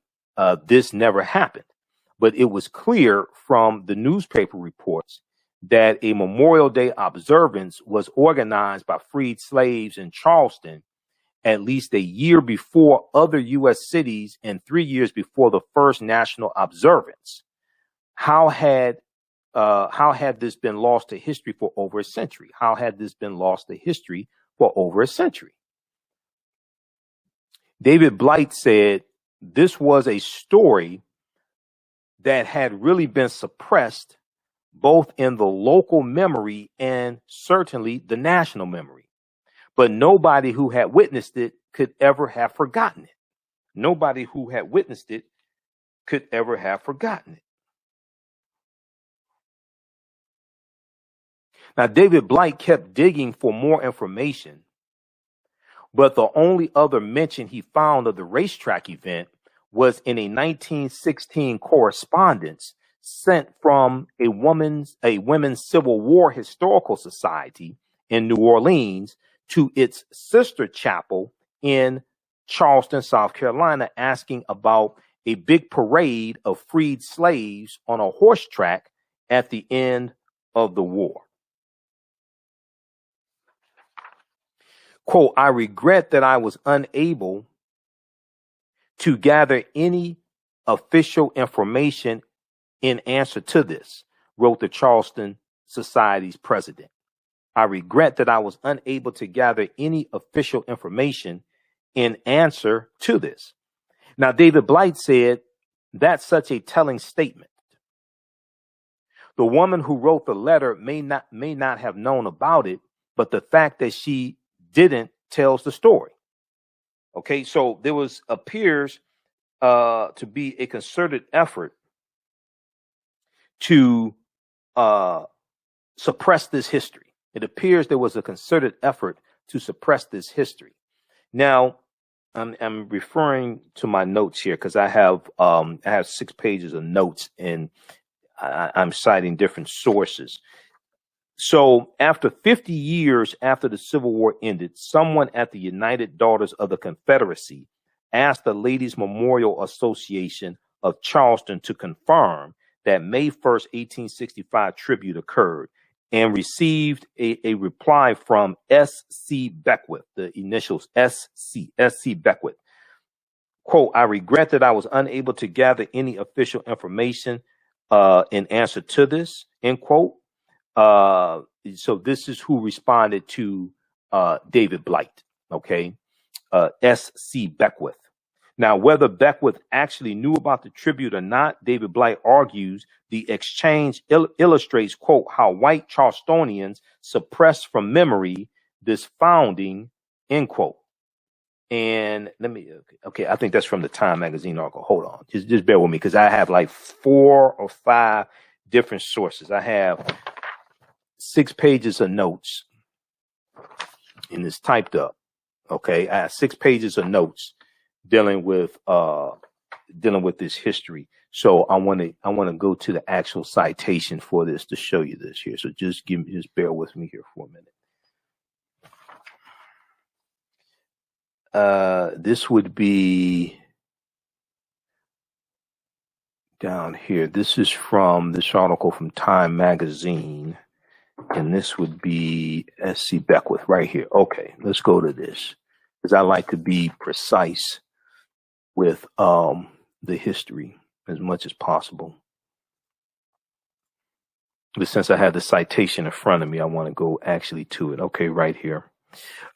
This never happened. But it was clear from the newspaper reports that a Memorial Day observance was organized by freed slaves in Charleston at least a year before other U.S. cities and 3 years before the first national observance. How had this been lost to history for over a century? How had this been lost to history for over a century? David Blight said this was a story that had really been suppressed both in the local memory and certainly the national memory. But nobody who had witnessed it could ever have forgotten it. Nobody who had witnessed it could ever have forgotten it. Now, David Blight kept digging for more information, but the only other mention he found of the racetrack event was in a 1916 correspondence sent from a women's Civil War Historical Society in New Orleans to its sister chapel in Charleston, South Carolina, asking about a big parade of freed slaves on a horse track at the end of the war. Quote, "I regret that I was unable to gather any official information in answer to this," wrote the Charleston Society's president. "I regret that I was unable to gather any official information in answer to this." Now, David Blight said that's such a telling statement. The woman who wrote the letter may not have known about it, but the fact that she didn't tells the story. Okay, so there appears to be a concerted effort to suppress this history. It appears there was a concerted effort to suppress this history. Now, I'm referring to my notes here because I have 6 pages of notes, and I'm citing different sources. So after 50 years after the Civil War ended, someone at the United Daughters of the Confederacy asked the Ladies Memorial Association of Charleston to confirm that May 1st, 1865 tribute occurred, and received a reply from S.C. Beckwith, the initials S.C. Beckwith. Quote, I regret that I was unable to gather any official information in answer to this, end quote. So this is who responded to David Blight, okay? S.C. Beckwith. Now, whether Beckwith actually knew about the tribute or not, David Blight argues the exchange illustrates, quote, how white Charlestonians suppressed from memory this founding, end quote. And let me, okay, I think that's from the Time magazine article. Hold on, just bear with me, because I have like 4 or 5 different sources. I have 6 pages of notes, and it's typed up. Okay, I have 6 pages of notes dealing with this history. So I want to go to the actual citation for this to show you this here. So just bear with me here for a minute. This would be down here. This is from this article from Time magazine, and this would be S.C. Beckwith right here. Okay, let's go to this, because I like to be precise with the history as much as possible. But since I have the citation in front of me, I want to go actually to it. Okay, right here.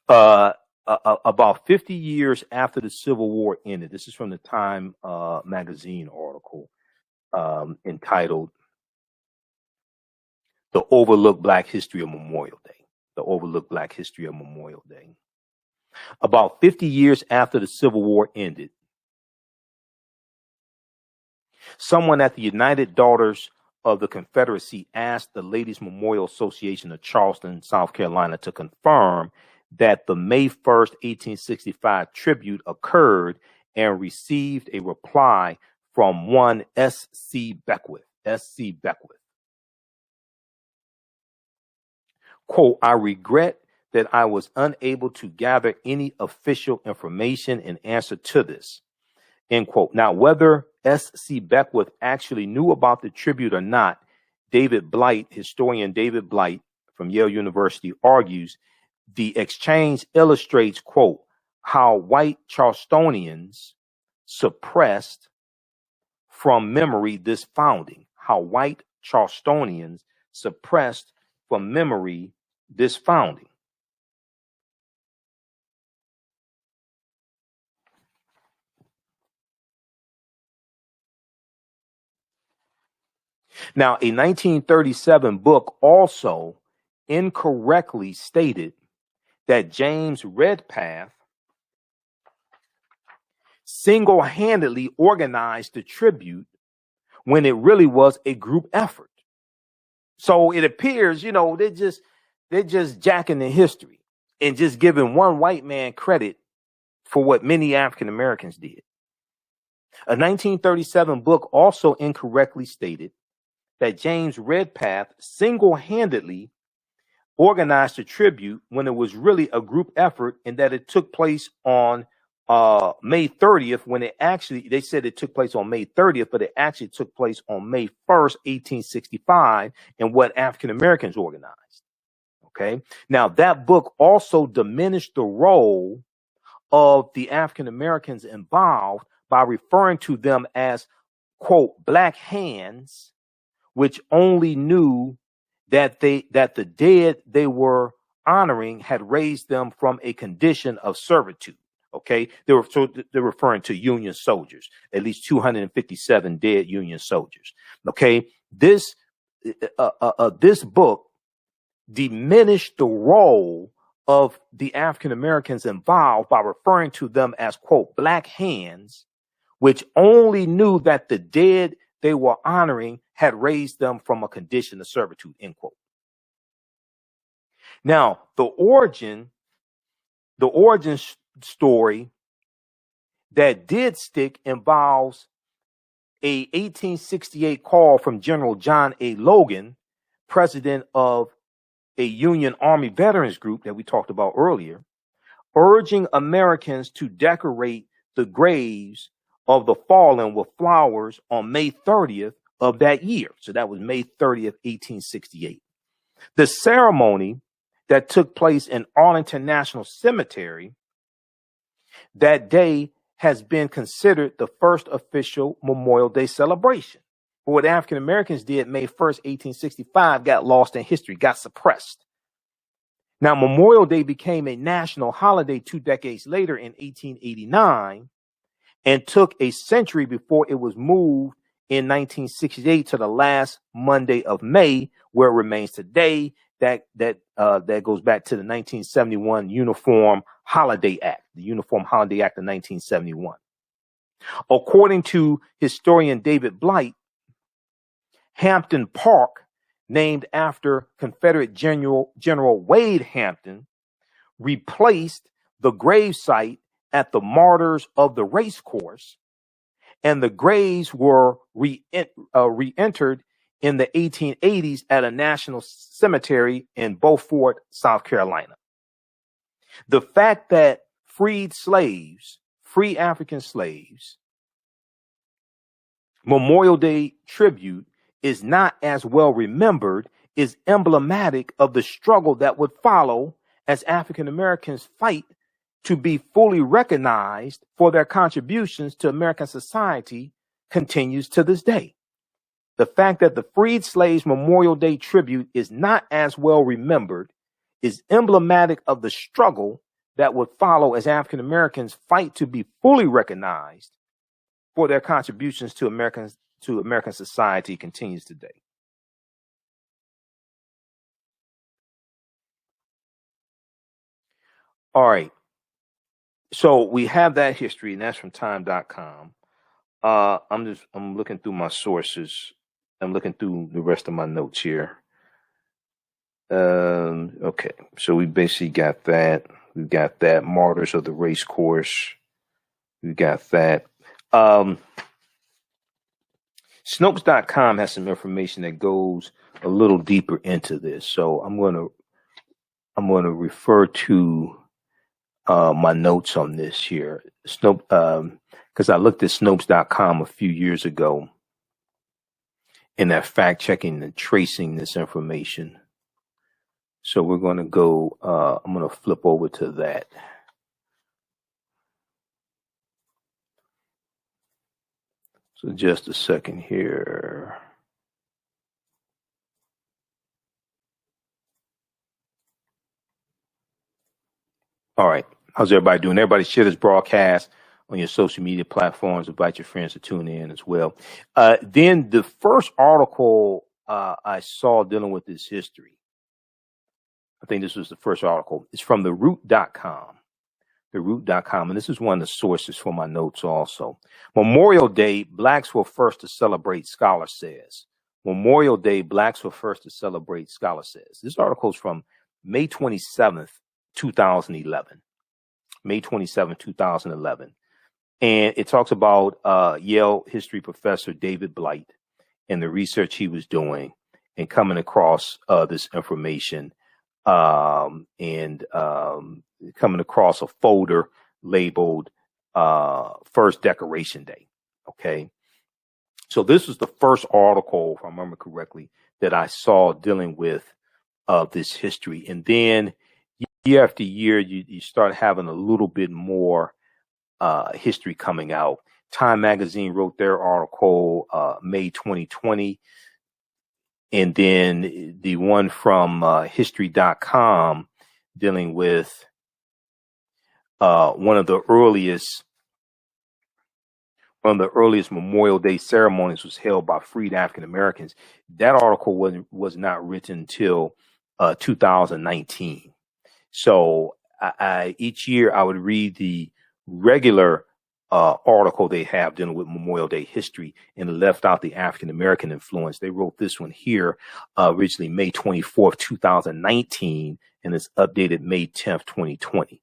About 50 years after the Civil War ended, this is from the Time magazine article entitled The Overlooked Black History of Memorial Day. The Overlooked Black History of Memorial Day. About 50 years after the Civil War ended, someone at the United Daughters of the Confederacy asked the Ladies Memorial Association of Charleston, South Carolina, to confirm that the May 1st, 1865 tribute occurred, and received a reply from one S.C. Beckwith. S.C. Beckwith. Quote, I regret that I was unable to gather any official information in answer to this, end quote. Now, whether S.C. Beckwith actually knew about the tribute or not, David Blight, historian David Blight from Yale University, argues the exchange illustrates, quote, how white Charlestonians suppressed from memory this founding. How white Charlestonians suppressed from memory this founding. Now, a 1937 book also incorrectly stated that James Redpath single-handedly organized the tribute when it really was a group effort. So it appears, they're just jacking the history and just giving one white man credit for what many African Americans did. A 1937 book also incorrectly stated that James Redpath single-handedly organized the tribute when it was really a group effort, and that it took place on May 30th, when they said it took place on May 30th, but it actually took place on May 1st, 1865, and what African Americans organized. Okay. Now, that book also diminished the role of the African Americans involved by referring to them as, quote, black hands, which only knew that the dead they were honoring had raised them from a condition of servitude. Okay, they're referring to Union soldiers, at least 257 dead Union soldiers. Okay, this book diminished the role of the African Americans involved by referring to them as, quote, black hands, which only knew that the dead they were honoring had raised them from a condition of servitude, end quote. Now, the origin story that did stick involves a 1868 call from General John A. Logan, president of a Union Army veterans group that we talked about earlier, urging Americans to decorate the graves of the fallen with flowers on May 30th of that year. So that was May 30th, 1868. The ceremony that took place in Arlington National Cemetery that day has been considered the first official Memorial Day celebration. But what African Americans did May 1st, 1865 got lost in history, got suppressed. Now, Memorial Day became a national holiday 2 decades later in 1889 and took a century before it was moved in 1968 to the last Monday of May, where it remains today. That goes back to the 1971 Uniform Holiday Act, the Uniform Holiday Act of 1971. According to historian David Blight, Hampton Park, named after Confederate General Wade Hampton, replaced the gravesite at the Martyrs of the Racecourse, and the graves were re-entered in the 1880s at a national cemetery in Beaufort, South Carolina. The fact that free African slaves, Memorial Day tribute is not as well remembered is emblematic of the struggle that would follow as African Americans fight to be fully recognized for their contributions to American society continues to this day. The fact that the freed slaves Memorial Day tribute is not as well remembered is emblematic of the struggle that would follow as African Americans fight to be fully recognized for their contributions to American society continues today. All right. So we have that history, and that's from time.com. I'm looking through my sources. I'm looking through the rest of my notes here. Okay, so we basically got that. We got that. Martyrs of the Racecourse. We got that. Snopes.com has some information that goes a little deeper into this. So I'm going to refer to my notes on this here. Because I looked at Snopes.com a few years ago in that fact checking and tracing this information. So we're going to go, I'm going to flip over to that. So just a second here. All right. How's everybody doing? Everybody share this broadcast on your social media platforms. Invite your friends to tune in as well. Then the first article I saw dealing with this history, I think this was the first article. It's from theroot.com. Theroot.com. And this is one of the sources for my notes also. Memorial Day, blacks were first to celebrate, scholar says. Memorial Day, blacks were first to celebrate, scholar says. This article is from May 27th, 2011. May 27, 2011. And it talks about Yale history professor David Blight and the research he was doing and coming across this information and coming across a folder labeled First Decoration Day. Okay. So this was the first article, if I remember correctly, that I saw dealing with this history. And then year after year, you start having a little bit more history coming out. Time Magazine wrote their article May 2020. And then the one from history.com dealing with one of the earliest Memorial Day ceremonies was held by freed African Americans. That article was not written until 2019. So each year I would read the regular article they have dealing with Memorial Day history and left out the African American influence. They wrote this one here originally May 24th, 2019, and it's updated May 10th, 2020.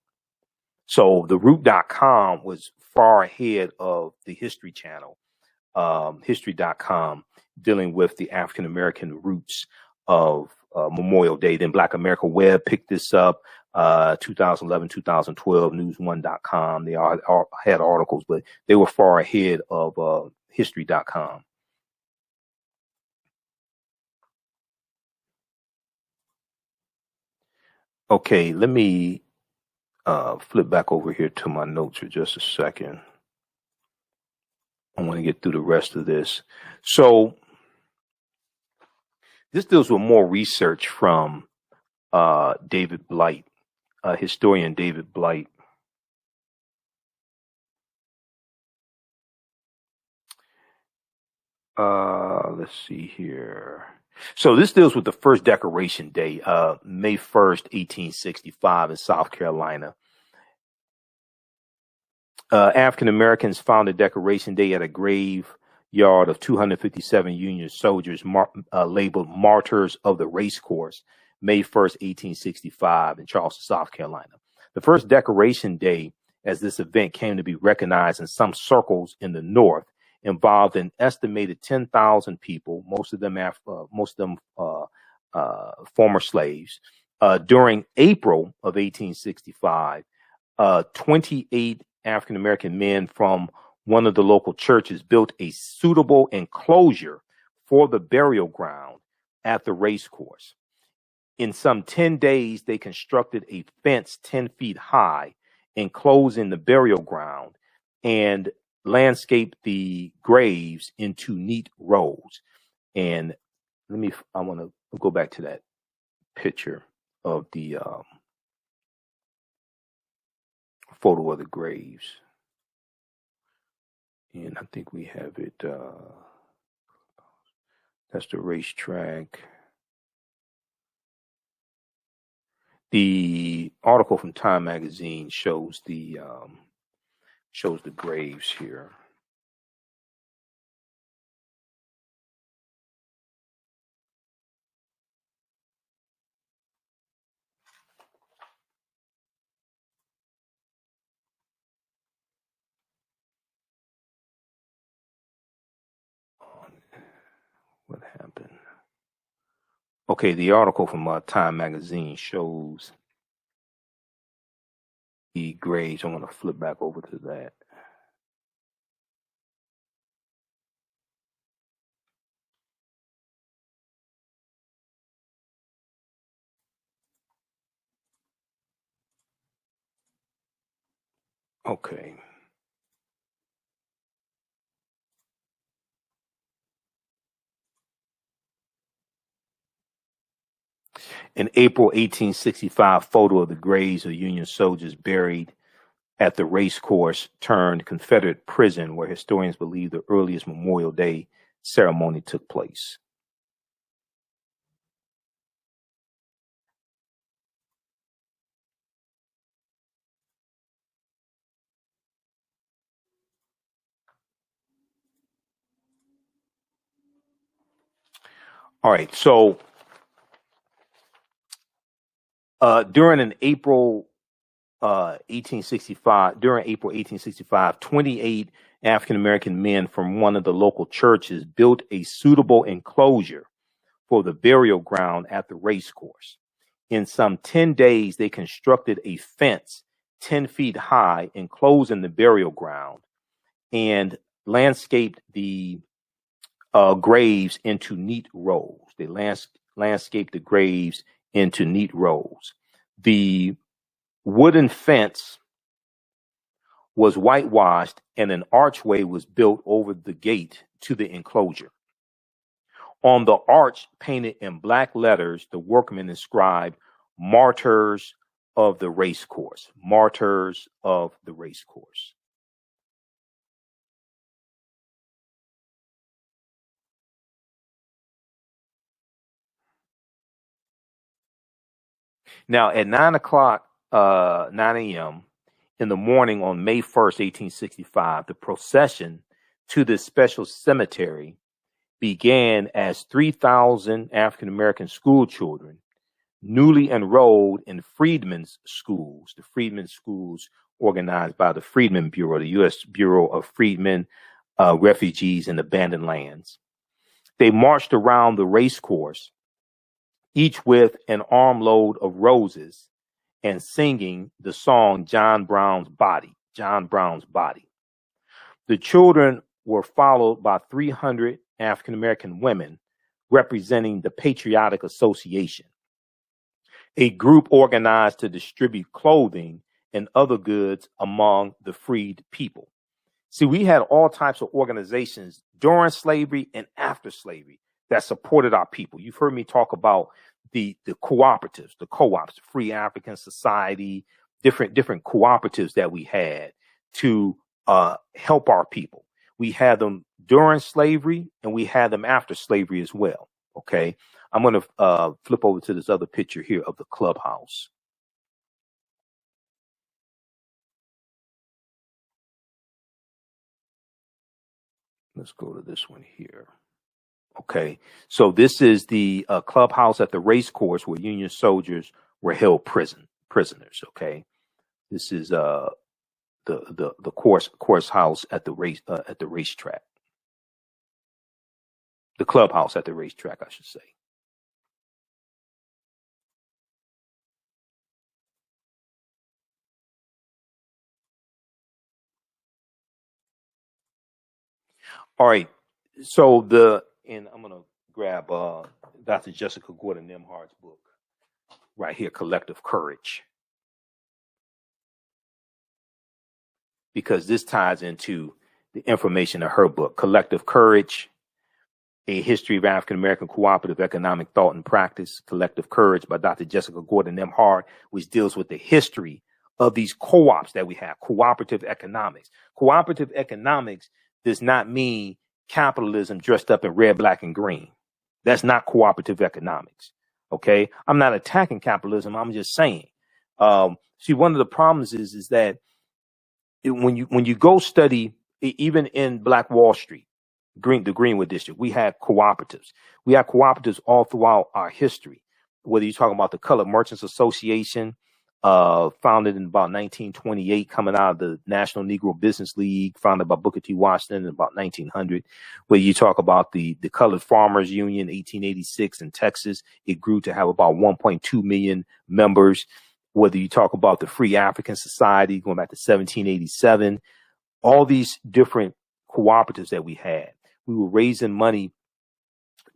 So the root.com was far ahead of the History Channel, history.com, dealing with the African American roots of Memorial Day. Then Black America Web picked this up, 2011, 2012, news1.com. They all had articles, but they were far ahead of history.com. Okay, let me flip back over here to my notes for just a second. I want to get through the rest of this. So this deals with more research from David Blight, historian David Blight. Let's see here. So this deals with the first Decoration Day, May 1st, 1865 in South Carolina. African Americans founded Decoration Day at a graveyard of 257 Union soldiers labeled Martyrs of the Racecourse, May 1st, 1865 in Charleston, South Carolina. The first Decoration Day, as this event came to be recognized in some circles in the North, involved an estimated 10,000 people, most of them former slaves. During April of 1865, 28 African American men from one of the local churches built a suitable enclosure for the burial ground at the racecourse. In some 10 days, they constructed a fence 10 feet high, enclosing the burial ground, and landscaped the graves into neat rows. And I want to go back to that picture of the photo of the graves. And I think we have it. That's the racetrack. The article from Time magazine shows the graves here. What happened? Okay, the article from Time magazine shows the graves. I want to flip back over to that. Okay. An April 1865 photo of the graves of Union soldiers buried at the racecourse turned Confederate prison, where historians believe the earliest Memorial Day ceremony took place. All right, so during April 1865, 28 African American men from one of the local churches built a suitable enclosure for the burial ground at the racecourse. In some 10 days, they constructed a fence 10 feet high enclosing the burial ground and landscaped the graves into neat rows. They landscaped the graves into neat rows. The wooden fence was whitewashed and an archway was built over the gate to the enclosure. On the arch, painted in black letters, the workmen inscribed Martyrs of the Racecourse. Martyrs of the Racecourse. Now, at 9 a.m., in the morning on May 1st, 1865, the procession to this special cemetery began as 3,000 African-American school children newly enrolled in freedmen's schools, the freedmen's schools organized by the Freedmen Bureau, the U.S. Bureau of Freedmen, Refugees, and Abandoned Lands. They marched around the race course, each with an armload of roses and singing the song John Brown's Body, John Brown's Body. The children were followed by 300 African-American women representing the Patriotic Association, a group organized to distribute clothing and other goods among the freed people. See, we had all types of organizations during slavery and after slavery that supported our people. You've heard me talk about the cooperatives, the co-ops, Free African Society, different cooperatives that we had to help our people. We had them during slavery and we had them after slavery as well. Okay, I'm going to flip over to this other picture here of the clubhouse. Let's go to this one here. Okay, so this is the clubhouse at the race course where Union soldiers were held prisoners. Okay, this is the course house at the racetrack. The clubhouse at the racetrack, I should say. All right, so and I'm gonna grab Dr. Jessica Gordon Nembhard's book right here, Collective Courage, because this ties into the information of her book, Collective Courage, A History of African American Cooperative Economic Thought and Practice, Collective Courage by Dr. Jessica Gordon Nembhard, which deals with the history of these co-ops that we have, cooperative economics. Cooperative economics does not mean capitalism dressed up in red, black, and green. That's not cooperative economics. Okay, I'm not attacking capitalism. I'm just saying. See, one of the problems is that when you go study, even in Black Wall Street, the Greenwood District, we had cooperatives. We had cooperatives all throughout our history. Whether you're talking about the Colored Merchants Association, founded in about 1928, coming out of the National Negro Business League, founded by Booker T. Washington in about 1900. Where you talk about the Colored Farmers Union, 1886 in Texas, it grew to have about 1.2 million members. Whether you talk about the Free African Society, going back to 1787, all these different cooperatives that we had. We were raising money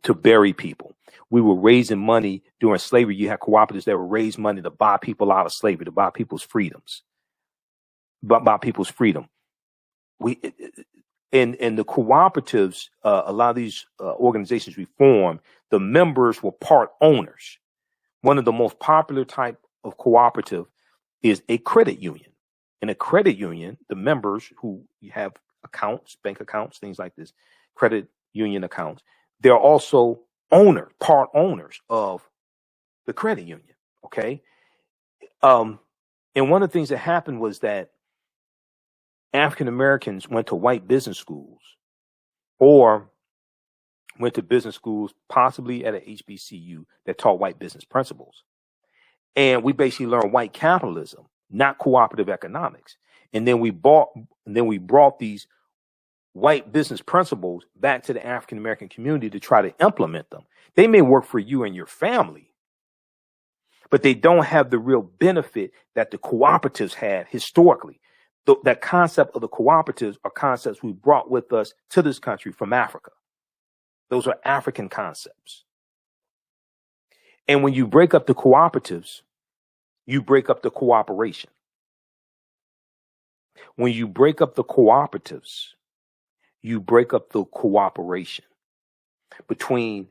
to bury people. We were raising money during slavery. You had cooperatives that would raise money to buy people out of slavery, to buy people's freedoms, buy people's freedom. And the cooperatives, a lot of these organizations we formed, the members were part owners. One of the most popular type of cooperative is a credit union. In a credit union, the members who have accounts, bank accounts, things like this, credit union accounts, they're also part owners of the credit union. Okay. And one of the things that happened was that African Americans went to white business schools or went to business schools, possibly at a HBCU that taught white business principles. And we basically learned white capitalism, not cooperative economics. And then we brought these white business principles back to the African American community to try to implement them. They may work for you and your family, but they don't have the real benefit that the cooperatives had historically. That concept of the cooperatives are concepts we brought with us to this country from Africa. Those are African concepts. And when you break up the cooperatives, you break up the cooperation. When you break up the cooperatives, you break up the cooperation between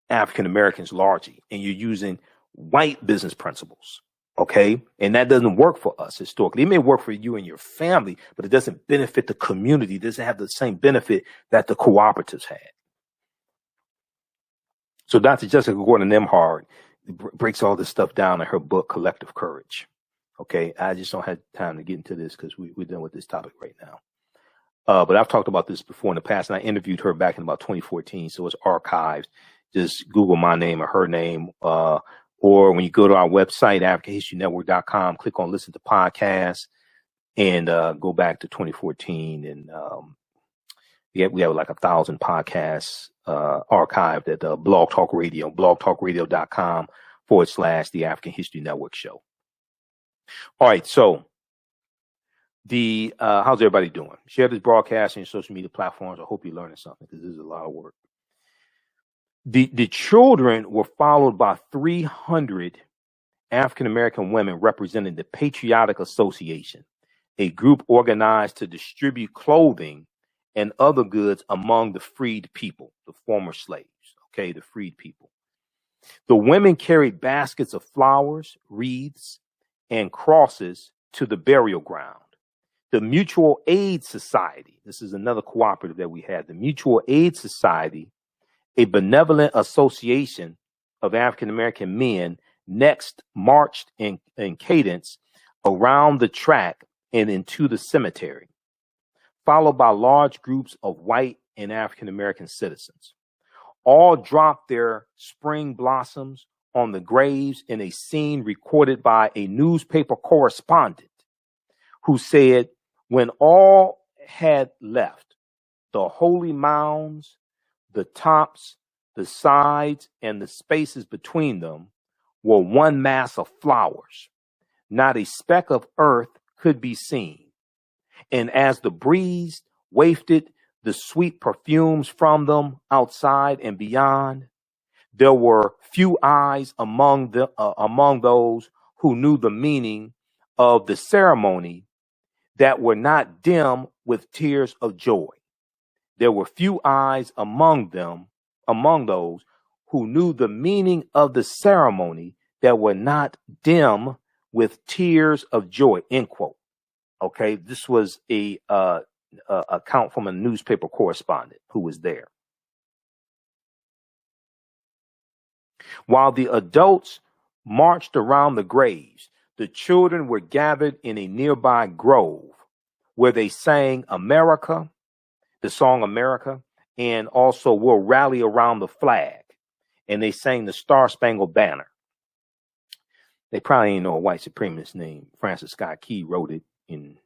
African Americans largely, and you're using white business principles. Okay. And that doesn't work for us historically. It may work for you and your family, but it doesn't benefit the community. It doesn't have the same benefit that the cooperatives had. So Dr. Jessica Gordon Nembhard breaks all this stuff down in her book, Collective Courage. Okay, I just don't have time to get into this because we're done with this topic right now. But I've talked about this before in the past, and I interviewed her back in about 2014, so it's archived. Just Google my name or her name, or when you go to our website, AfricanHistoryNetwork.com, click on Listen to Podcasts, and go back to 2014, and we have like 1,000 podcasts archived at Blog Talk Radio, blogtalkradio.com/The African History Network Show. All right, so how's everybody doing? Share this broadcast on your social media platforms. I hope you're learning something because this is a lot of work. The children were followed by 300 African-American women representing the Patriotic Association, a group organized to distribute clothing and other goods among the freed people, the former slaves, okay, the freed people. The women carried baskets of flowers, wreaths, and crosses to the burial ground. The Mutual Aid Society, this is another cooperative that we had, the Mutual Aid Society, a benevolent association of African-American men, next marched in cadence around the track and into the cemetery, followed by large groups of white and African-American citizens. All dropped their spring blossoms on the graves in a scene recorded by a newspaper correspondent who said, when all had left, the holy mounds, the tops, the sides, and the spaces between them were one mass of flowers. Not a speck of earth could be seen. And as the breeze wafted the sweet perfumes from them outside and beyond, there were few eyes among those who knew the meaning of the ceremony that were not dim with tears of joy. There were few eyes among those who knew the meaning of the ceremony that were not dim with tears of joy, end quote. Okay, this was a account from a newspaper correspondent who was there. While the adults marched around the graves, the children were gathered in a nearby grove where they sang America, the song America, and also We'll Rally Around the Flag. And they sang the Star Spangled Banner. They probably ain't know a white supremacist named Francis Scott Key wrote it in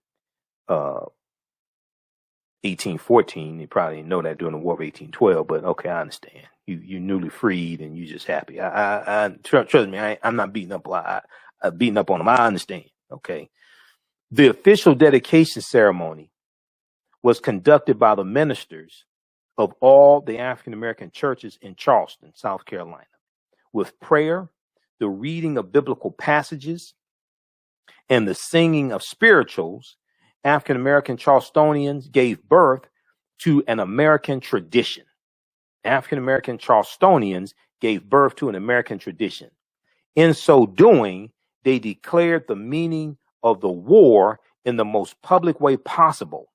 1814. They probably didn't know that during the War of 1812, but okay, I understand. You're newly freed and you just happy. I trust me, I'm not beating up on them. I understand. Okay. The official dedication ceremony was conducted by the ministers of all the African-American churches in Charleston, South Carolina, with prayer, the reading of biblical passages, and the singing of spirituals. African-American Charlestonians gave birth to an American tradition. African-American Charlestonians gave birth to an American tradition. In so doing, they declared the meaning of the war in the most public way possible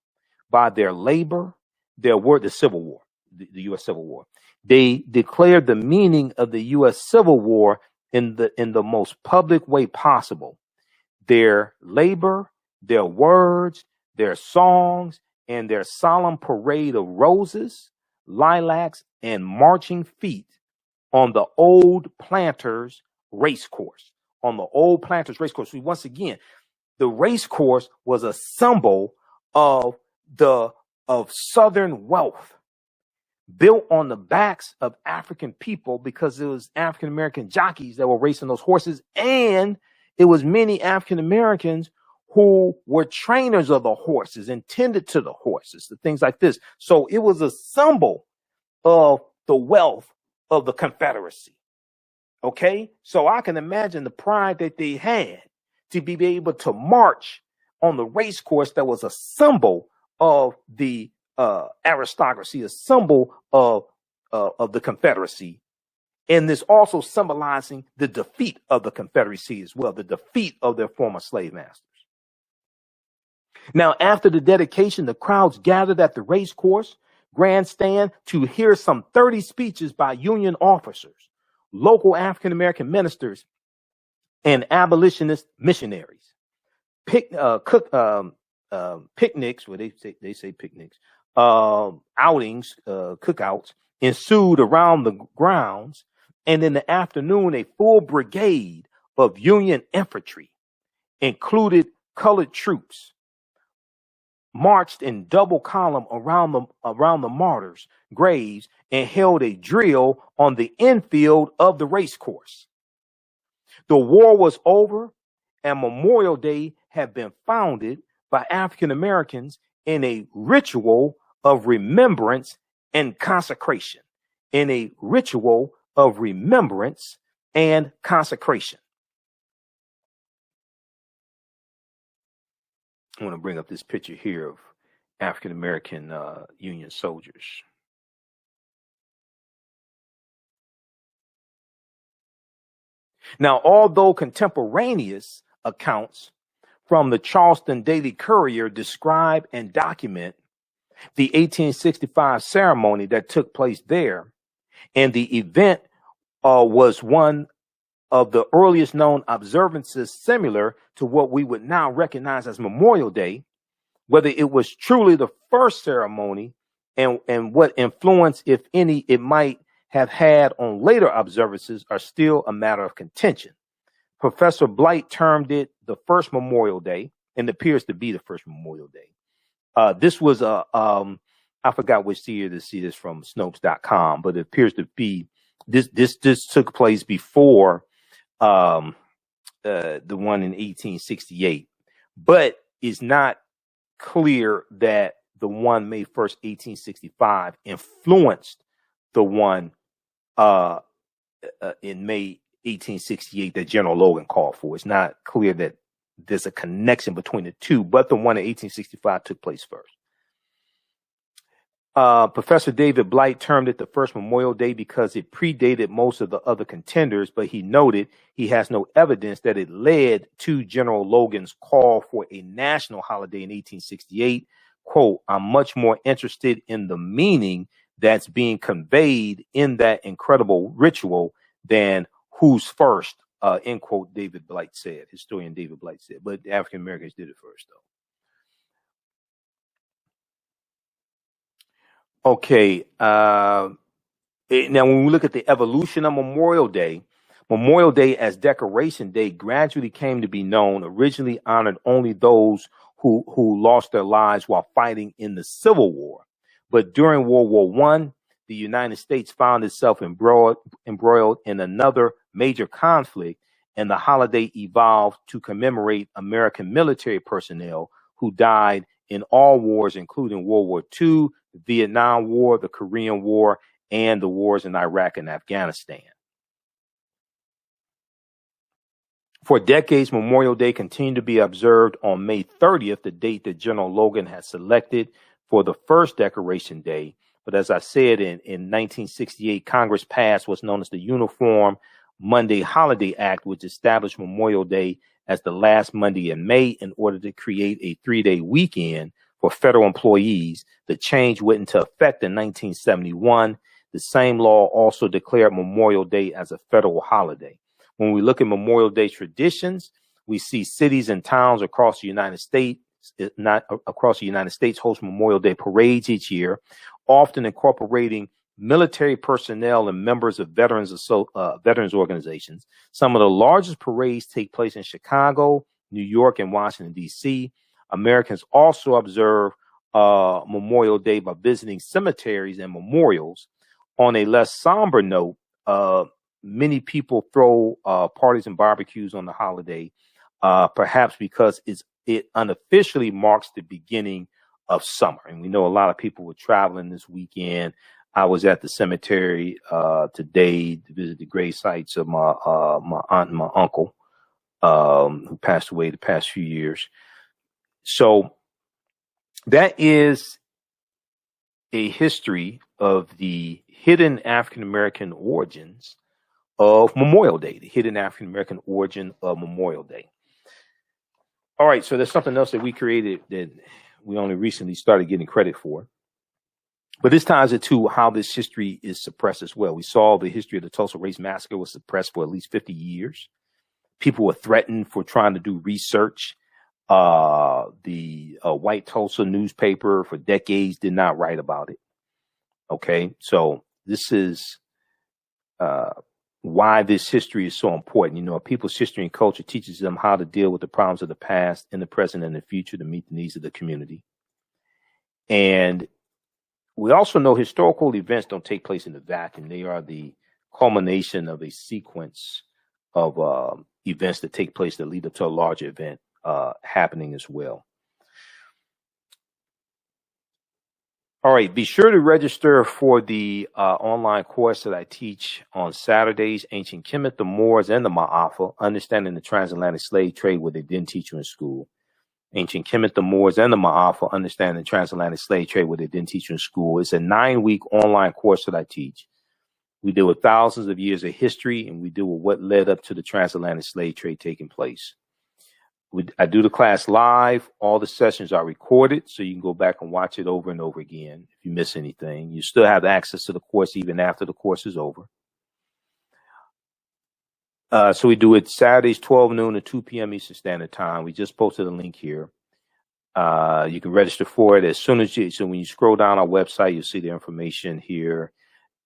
by their labor, their work, the Civil War, the U.S. Civil War. They declared the meaning of the U.S. Civil War in the most public way possible. Their labor, their words, their songs, and their solemn parade of roses, lilacs, and marching feet on the old Planters racecourse. On the old Planters racecourse. Once again, the racecourse was a symbol of Southern wealth, built on the backs of African people because it was African American jockeys that were racing those horses, and it was many African Americans who were trainers of the horses and tended to the horses, the things like this. So it was a symbol of the wealth of the Confederacy. Okay, so I can imagine the pride that they had to be able to march on the race course that was a symbol of the aristocracy, a symbol of the Confederacy. And this also symbolizing the defeat of the Confederacy as well, the defeat of their former slave masters. Now, after the dedication, the crowds gathered at the race course grandstand to hear some 30 speeches by Union officers, local African-American ministers, and abolitionist missionaries. picnics, where they say picnics, outings, cookouts ensued around the grounds, and in the afternoon, a full brigade of Union infantry, included colored troops, marched in double column around the martyrs' graves and held a drill on the infield of the race course. The war was over, and Memorial Day had been founded by African Americans in a ritual of remembrance and consecration. In a ritual of remembrance and consecration. I want to bring up this picture here of African American Union soldiers. Now, although contemporaneous accounts from the Charleston Daily Courier describe and document the 1865 ceremony that took place there, and the event was one of the earliest known observances similar to what we would now recognize as Memorial Day, whether it was truly the first ceremony and what influence, if any, it might have had on later observances are still a matter of contention. Professor Blight termed it the first Memorial Day, and appears to be the first Memorial Day. This was I forgot which year to see this from Snopes.com, but it appears to be this took place before the one in 1868, but it's not clear that the one May 1st, 1865 influenced the one in May 1868 that General Logan called for. It's not clear that there's a connection between the two, but the one in 1865 took place first. Professor David Blight termed it the first Memorial Day because it predated most of the other contenders, but he noted he has no evidence that it led to General Logan's call for a national holiday in 1868. Quote, I'm much more interested in the meaning that's being conveyed in that incredible ritual than who's first, end quote, David Blight said, historian David Blight said, but African Americans did it first, though. Okay. Now, when we look at the evolution of Memorial Day as Decoration Day gradually came to be known, originally honored only those who lost their lives while fighting in the Civil War. But during World War I, the United States found itself embroiled in another major conflict, and the holiday evolved to commemorate American military personnel who died in all wars, including World War II, the Vietnam War, the Korean War, and the wars in Iraq and Afghanistan. For decades, Memorial Day continued to be observed on May 30th, the date that General Logan had selected for the first Decoration Day. But as I said, in 1968, Congress passed what's known as the Uniform Monday Holiday Act, which established Memorial Day as the last Monday in May in order to create a 3-day weekend for federal employees. The change went into effect in 1971. The same law also declared Memorial Day as a federal holiday. When we look at Memorial Day traditions, we see cities and towns across the United States, host Memorial Day parades each year, often incorporating military personnel and members of veterans organizations. Some of the largest parades take place in Chicago, New York, and Washington, D.C. Americans also observe Memorial Day by visiting cemeteries and memorials. On a less somber note, many people throw parties and barbecues on the holiday, perhaps because it unofficially marks the beginning of summer. And we know a lot of people were traveling this weekend. I was at the cemetery today to visit the grave sites of my aunt and my uncle who passed away the past few years. So that is a history of the hidden African-American origins of Memorial Day, the hidden African-American origin of Memorial Day. All right, so there's something else that we created that we only recently started getting credit for. But this ties it to how this history is suppressed as well. We saw the history of the Tulsa Race Massacre was suppressed for at least 50 years. People were threatened for trying to do research The White Tulsa newspaper for decades did not write about it. Okay, so this is why this history is so important. You know, people's history and culture teaches them how to deal with the problems of the past, in the present, and the future to meet the needs of the community. And we also know historical events don't take place in a vacuum. They are the culmination of a sequence of events that take place that lead up to a larger event happening as well. All right, be sure to register for the online course that I teach on Saturdays, Ancient Kemet, the Moors, and the Ma'afa, Understanding the Transatlantic Slave Trade, what they didn't teach you in school. Ancient Kemet, the Moors, and the Ma'afa, Understanding the Transatlantic Slave Trade, what they didn't teach you in school. It's a 9-week online course that I teach. We deal with thousands of years of history, and we deal with what led up to the transatlantic slave trade taking place. I do the class live. All the sessions are recorded, so you can go back and watch it over and over again. If you miss anything, you still have access to the course even after the course is over. So we do it Saturdays, 12 noon to 2 p.m. Eastern Standard Time. We just posted a link here. You can register for it as soon as so when you scroll down our website, you'll see the information here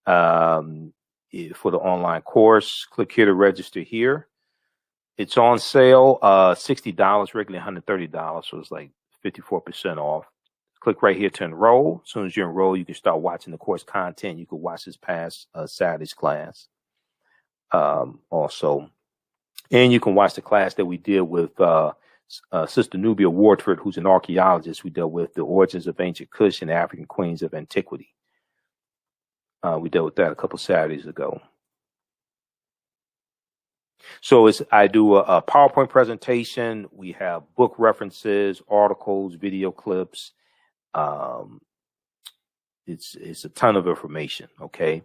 for the online course. Click here to register here. It's on sale, $60, regularly $130, so it's like 54% off. Click right here to enroll. As soon as you enroll, you can start watching the course content. You can watch this past Saturday's class also. And you can watch the class that we did with Sister Nubia Wardford, who's an archaeologist. We dealt with the origins of ancient Kush and African queens of antiquity. We dealt with that a couple Saturdays ago. So I do a PowerPoint presentation. We have book references, articles, video clips. It's a ton of information. Okay.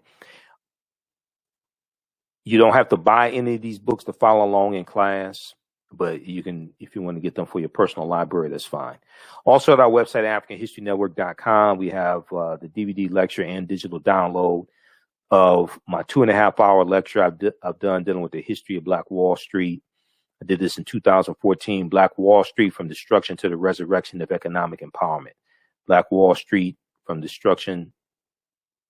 You don't have to buy any of these books to follow along in class, but you can, if you want to get them for your personal library, that's fine. Also at our website, AfricanHistoryNetwork.com, we have the DVD lecture and digital download of my 2.5-hour lecture I've done dealing with the history of Black Wall Street. I did this in 2014, Black Wall Street from Destruction to the Resurrection of Economic Empowerment. Black Wall Street from Destruction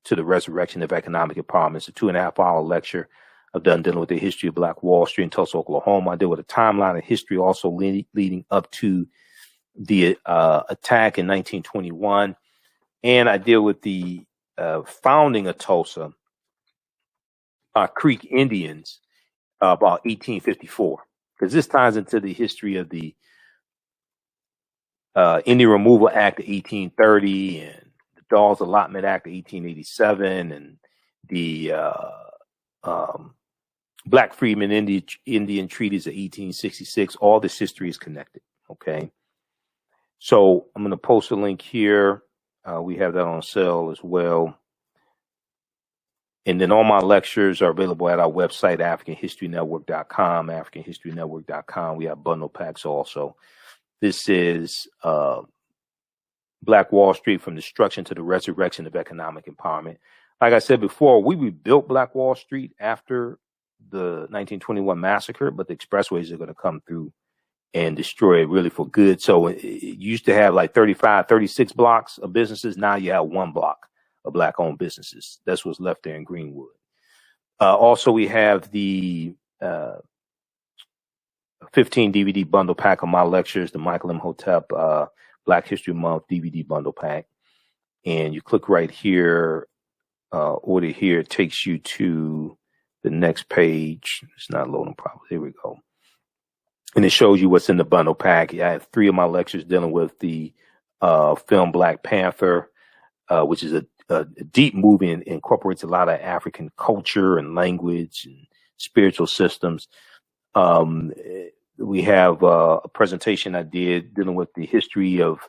to the Resurrection of Economic Empowerment. It's a 2.5-hour lecture I've done dealing with the history of Black Wall Street in Tulsa, Oklahoma. I deal with a timeline of history also leading up to the attack in 1921. And I deal with the founding of Tulsa, Creek Indians, about 1854, because this ties into the history of the Indian Removal Act of 1830 and the Dawes Allotment Act of 1887 and the Black Freedmen Indian Treaties of 1866. All this history is connected. Okay. So I'm going to post a link here. We have that on sale as well. And then all my lectures are available at our website, AfricanHistoryNetwork.com, AfricanHistoryNetwork.com. We have bundle packs also. This is Black Wall Street from Destruction to the Resurrection of Economic Empowerment. Like I said before, we rebuilt Black Wall Street after the 1921 massacre, but the expressways are going to come through and destroy it really for good. So it used to have like 35, 36 blocks of businesses. Now you have one block of Black-owned businesses. That's what's left there in Greenwood. Also, we have the 15 DVD bundle pack of my lectures, the Michael Imhotep Black History Month DVD bundle pack. And you click right here, order here. It takes you to the next page. It's not loading properly. Here we go. And it shows you what's in the bundle pack. I have 3 of my lectures dealing with the film Black Panther, which is a deep movie and incorporates a lot of African culture and language and spiritual systems. We have a presentation I did dealing with the history of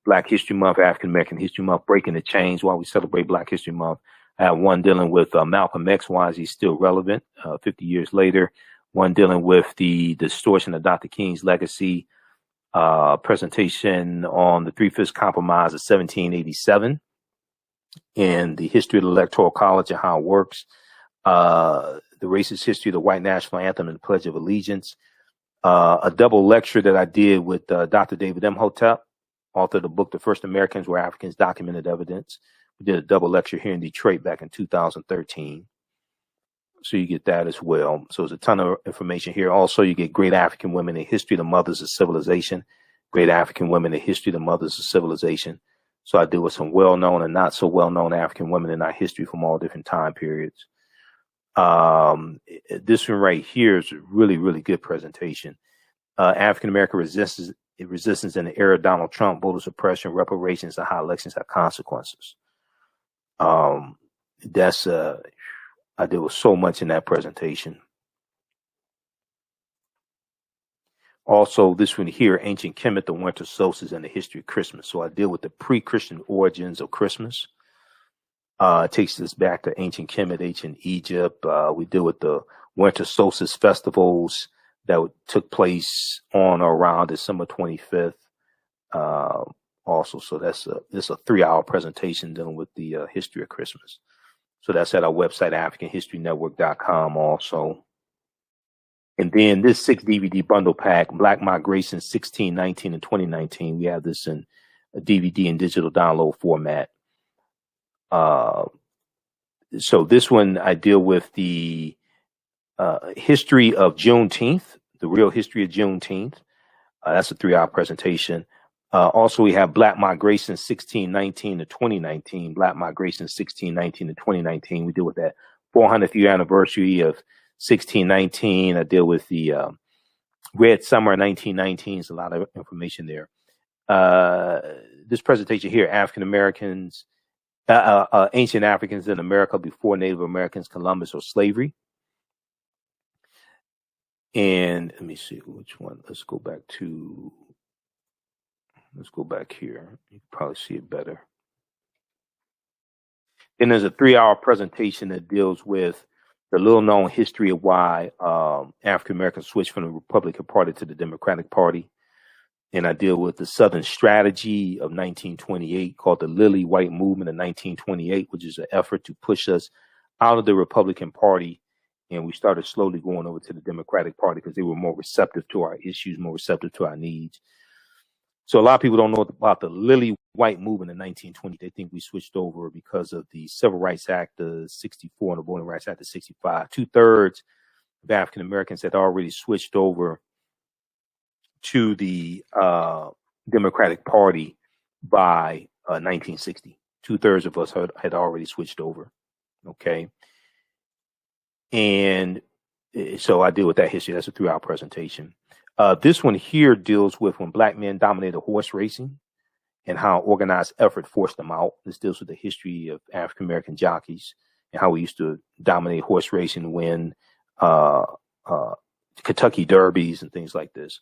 Black History Month, African American History Month, breaking the chains while we celebrate Black History Month. I have one dealing with Malcolm X, why is he still relevant 50 years later. One dealing with the distortion of Dr. King's legacy, presentation on the 3/5 Compromise of 1787 and the history of the Electoral College and how it works, the racist history of the white national anthem and the Pledge of Allegiance, A double lecture that I did with Dr. David Imhotep, author of the book, The First Americans Were Africans, Documented Evidence. We did a double lecture here in Detroit back in 2013. So you get that as well. So there's a ton of information here. Also, you get Great African Women in History, the Mothers of Civilization. Great African Women in History, the Mothers of Civilization. So I deal with some well-known and not so well-known African women in our history from all different time periods. This one right here is a really, really good presentation. African American resistance in the era of Donald Trump, voter suppression, reparations, and how elections have consequences. I deal with so much in that presentation. Also, this one here, Ancient Kemet, the winter solstice, and the history of Christmas. So I deal with the pre-Christian origins of Christmas. It takes us back to ancient Kemet, ancient Egypt. We deal with the winter solstice festivals that took place on or around December 25th. Also, so that's a 3-hour presentation dealing with the history of Christmas. So that's at our website, AfricanHistoryNetwork.com also. And then this 6 DVD bundle pack, Black Migration 1619 and 2019. We have this in a DVD and digital download format. So this one, I deal with the history of Juneteenth, the real history of Juneteenth. That's a 3-hour presentation. Also, we have Black Migration 1619 to 2019. Black Migration 1619 to 2019. We deal with that 400th year anniversary of 1619. I deal with the Red Summer 1919. There's a lot of information there. This presentation here, African Americans, ancient Africans in America before Native Americans, Columbus, or slavery. And let me see which one. Let's go back here. You can probably see it better. Then there's a 3-hour presentation that deals with the little known history of why African Americans switched from the Republican Party to the Democratic Party. And I deal with the Southern Strategy of 1928, called the Lily White Movement of 1928, which is an effort to push us out of the Republican Party. And we started slowly going over to the Democratic Party because they were more receptive to our issues, more receptive to our needs. So a lot of people don't know about the Lily White Movement in 1920. They think we switched over because of the Civil Rights Act of 64 and the Voting Rights Act of 65. 2/3 of African Americans had already switched over to the Democratic Party by 1960. 2/3 of us had already switched over. Okay. And so I deal with that history. That's a 3-hour presentation. This one here deals with when Black men dominated horse racing and how organized effort forced them out. This deals with the history of African American jockeys and how we used to dominate horse racing, win Kentucky derbies and things like this.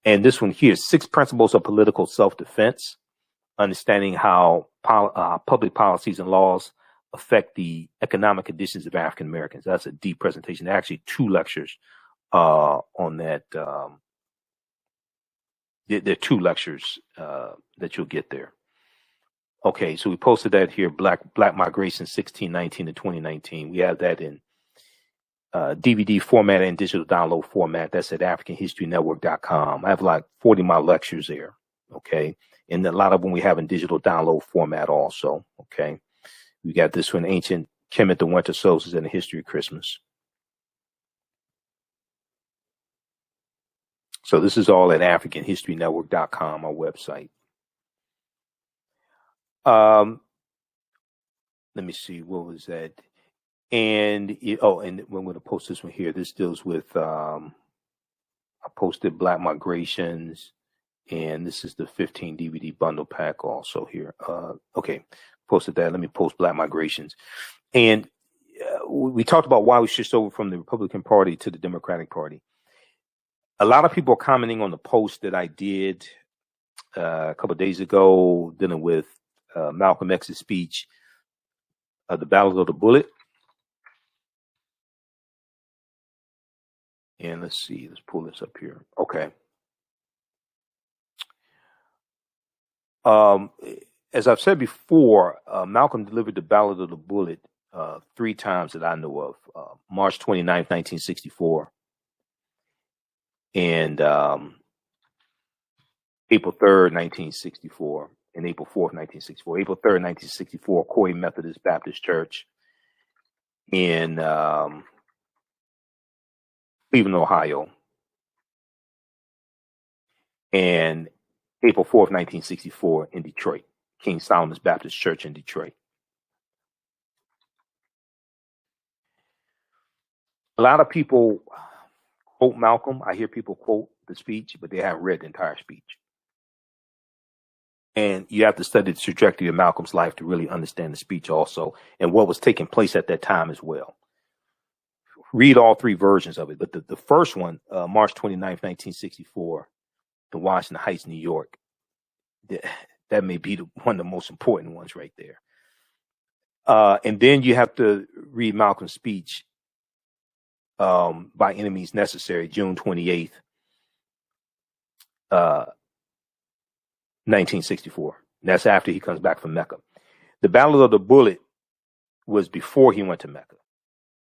And this one here, 6 principles of political self-defense, understanding how public policies and laws affect the economic conditions of African Americans. That's a deep presentation. There are actually 2 lectures on that. There are 2 lectures that you'll get there. Okay, so we posted that here, Black Migration 1619 to 2019. We have that in DVD format and digital download format. That's at AfricanHistoryNetwork.com. I have like 40 of my lectures there. Okay, and a lot of them we have in digital download format also. Okay, we got this one, Ancient Kemet, the Winter Solstice, and the History of Christmas. So this is all at AfricanHistoryNetwork.com, our website. Let me see, what was that? And and we're going to post this one here. This deals with I posted Black Migrations, and this is the 15 DVD bundle pack also here. Okay, posted that. Let me post Black Migrations, and we talked about why we switched over from the Republican Party to the Democratic Party. A lot of people are commenting on the post that I did a couple of days ago dealing with Malcolm X's speech, the Ballot of the Bullet. And let's see, let's pull this up here. Okay. As I've said before, Malcolm delivered the Ballot of the Bullet 3 times that I know of. March 29th, 1964. and April 3rd, 1964, and April 4th, 1964. April 3rd, 1964, Corey Methodist Baptist Church in Cleveland, Ohio. And April 4th, 1964, in Detroit, King Solomon's Baptist Church in Detroit. A lot of people quote Malcolm. I hear people quote the speech, but they haven't read the entire speech. And you have to study the trajectory of Malcolm's life to really understand the speech also, and what was taking place at that time as well. Read all three versions of it. But the first one, March 29th, 1964, in Washington Heights, New York, that may be one of the most important ones right there. And then you have to read Malcolm's speech, By Any Means Necessary, June 28th, 1964. And that's after he comes back from Mecca. The Ballot of the Bullet was before he went to Mecca.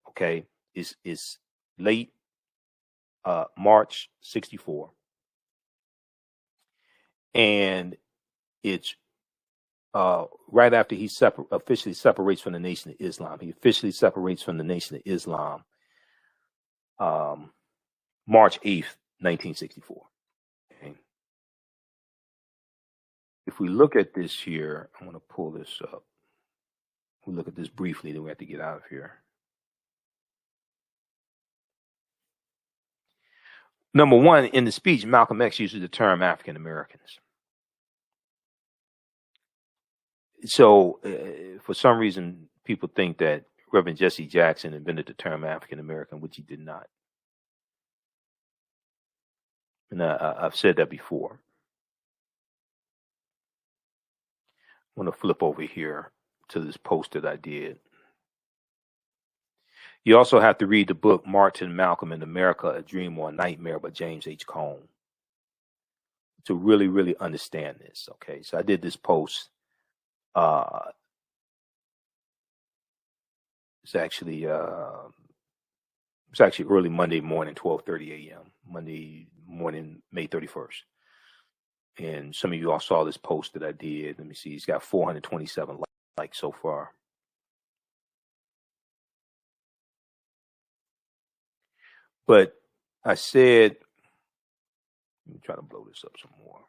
Okay, it's late March 64. And it's right after he officially separates from the Nation of Islam. He officially separates from the Nation of Islam March 8th, 1964. Okay. If we look at this here, I'm going to pull this up. We'll look at this briefly, then we have to get out of here. Number one, in the speech, Malcolm X uses the term African Americans. So, for some reason, people think that Reverend Jesse Jackson invented the term African American, which he did not. And I've said that before. I'm going to flip over here to this post that I did. You also have to read the book Martin Malcolm in America, A Dream or a Nightmare by James H. Cone to really, really understand this. Okay, so I did this post. It's actually early Monday morning, 12:30 a.m. Monday morning, May 31st. And some of you all saw this post that I did. Let me see. It's got 427 likes so far. But I said, let me try to blow this up some more.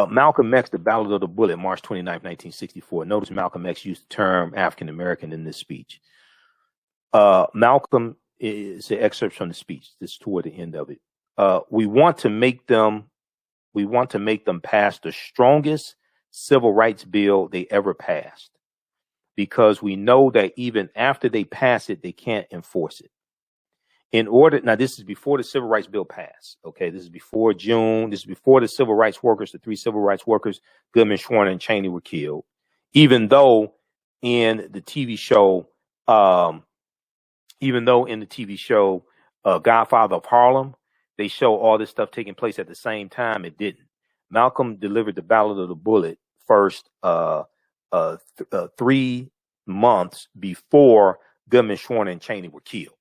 Malcolm X, the Ballot of the Bullet, March 29th, 1964. Notice Malcolm X used the term African American in this speech. Malcolm is an excerpt from the speech. This is toward the end of it. We want to make them pass the strongest civil rights bill they ever passed, because we know that even after they pass it, they can't enforce it. Now this is before the civil rights bill passed. Okay, this is before June. This is before the civil rights workers, the three civil rights workers, Goodman, Schwerner, and Cheney, were killed. Even though in the TV show, Godfather of Harlem, they show all this stuff taking place at the same time, it didn't. Malcolm delivered the Ballot of the Bullet first 3 months before Goodman, Schwerner, and Cheney were killed.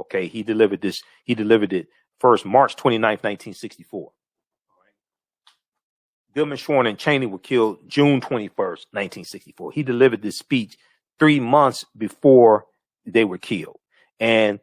Okay, he delivered it first March 29th, 1964. Goodman, Schwerner, and Cheney were killed June 21st, 1964. He delivered this speech 3 months before they were killed. And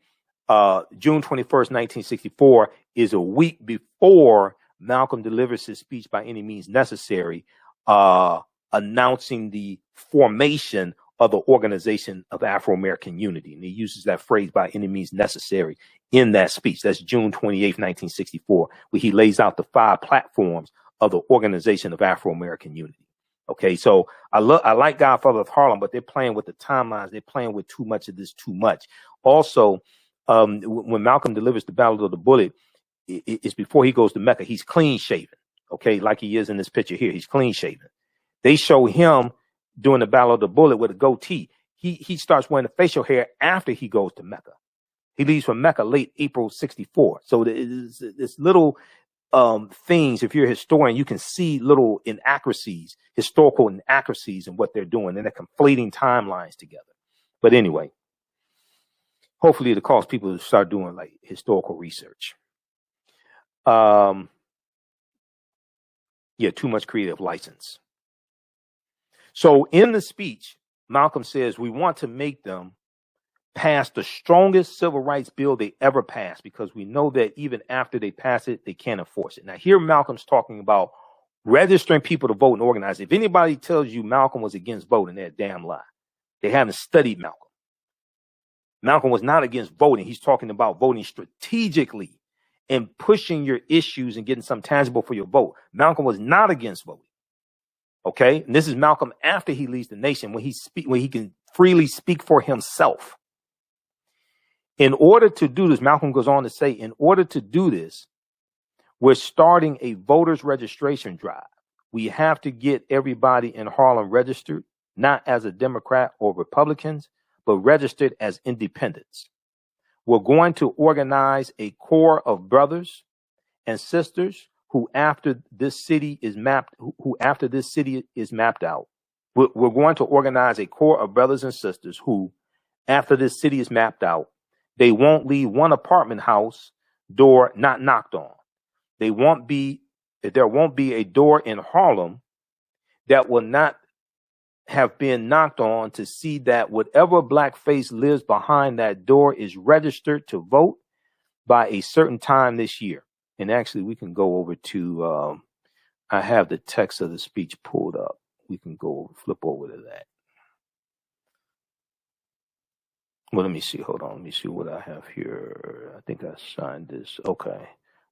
June 21st, 1964 is a week before Malcolm delivers his speech By Any Means Necessary, announcing the formation of the Organization of Afro-American Unity. And he uses that phrase, by any means necessary, in that speech. That's June 28th, 1964, where he lays out the 5 platforms of the Organization of Afro-American Unity. Okay, so I like Godfather of Harlem, but they're playing with the timelines. They're playing with too much of this too much. Also, when Malcolm delivers the Ballot of the Bullet, it's before he goes to Mecca. He's clean shaven. Okay, like he is in this picture here. He's clean shaven. They show him doing the Ballot of the Bullet with a goatee. He starts wearing the facial hair after he goes to Mecca. He leaves from Mecca late April 64. So there's little things. If you're a historian, you can see little inaccuracies, historical inaccuracies in what they're doing, and they're conflating timelines together. But anyway, Hopefully it'll cause people to start doing like historical research. Yeah, too much creative license. So in the speech, Malcolm says we want to make them pass the strongest civil rights bill they ever passed, because we know that even after they pass it, they can't enforce it. Now, here Malcolm's talking about registering people to vote and organize. If anybody tells you Malcolm was against voting, they're a damn lie. They haven't studied Malcolm. Malcolm was not against voting. He's talking about voting strategically and pushing your issues and getting something tangible for your vote. Malcolm was not against voting. Okay, and this is Malcolm after he leaves the nation, when he can freely speak for himself. In order to do this, Malcolm goes on to say, in order to do this, we're starting a voters registration drive. We have to get everybody in Harlem registered, not as a Democrat or Republicans, but registered as independents. We're going to organize a core of brothers and sisters who after this city is mapped out. We're going to organize a core of brothers and sisters who, after this city is mapped out, they won't leave one apartment house door not knocked on. There won't be a door in Harlem that will not have been knocked on to see that whatever black face lives behind that door is registered to vote by a certain time this year. And actually, we can go over to, I have the text of the speech pulled up. We can flip over to that. Well, let me see. Hold on. Let me see what I have here. I think I signed this. Okay.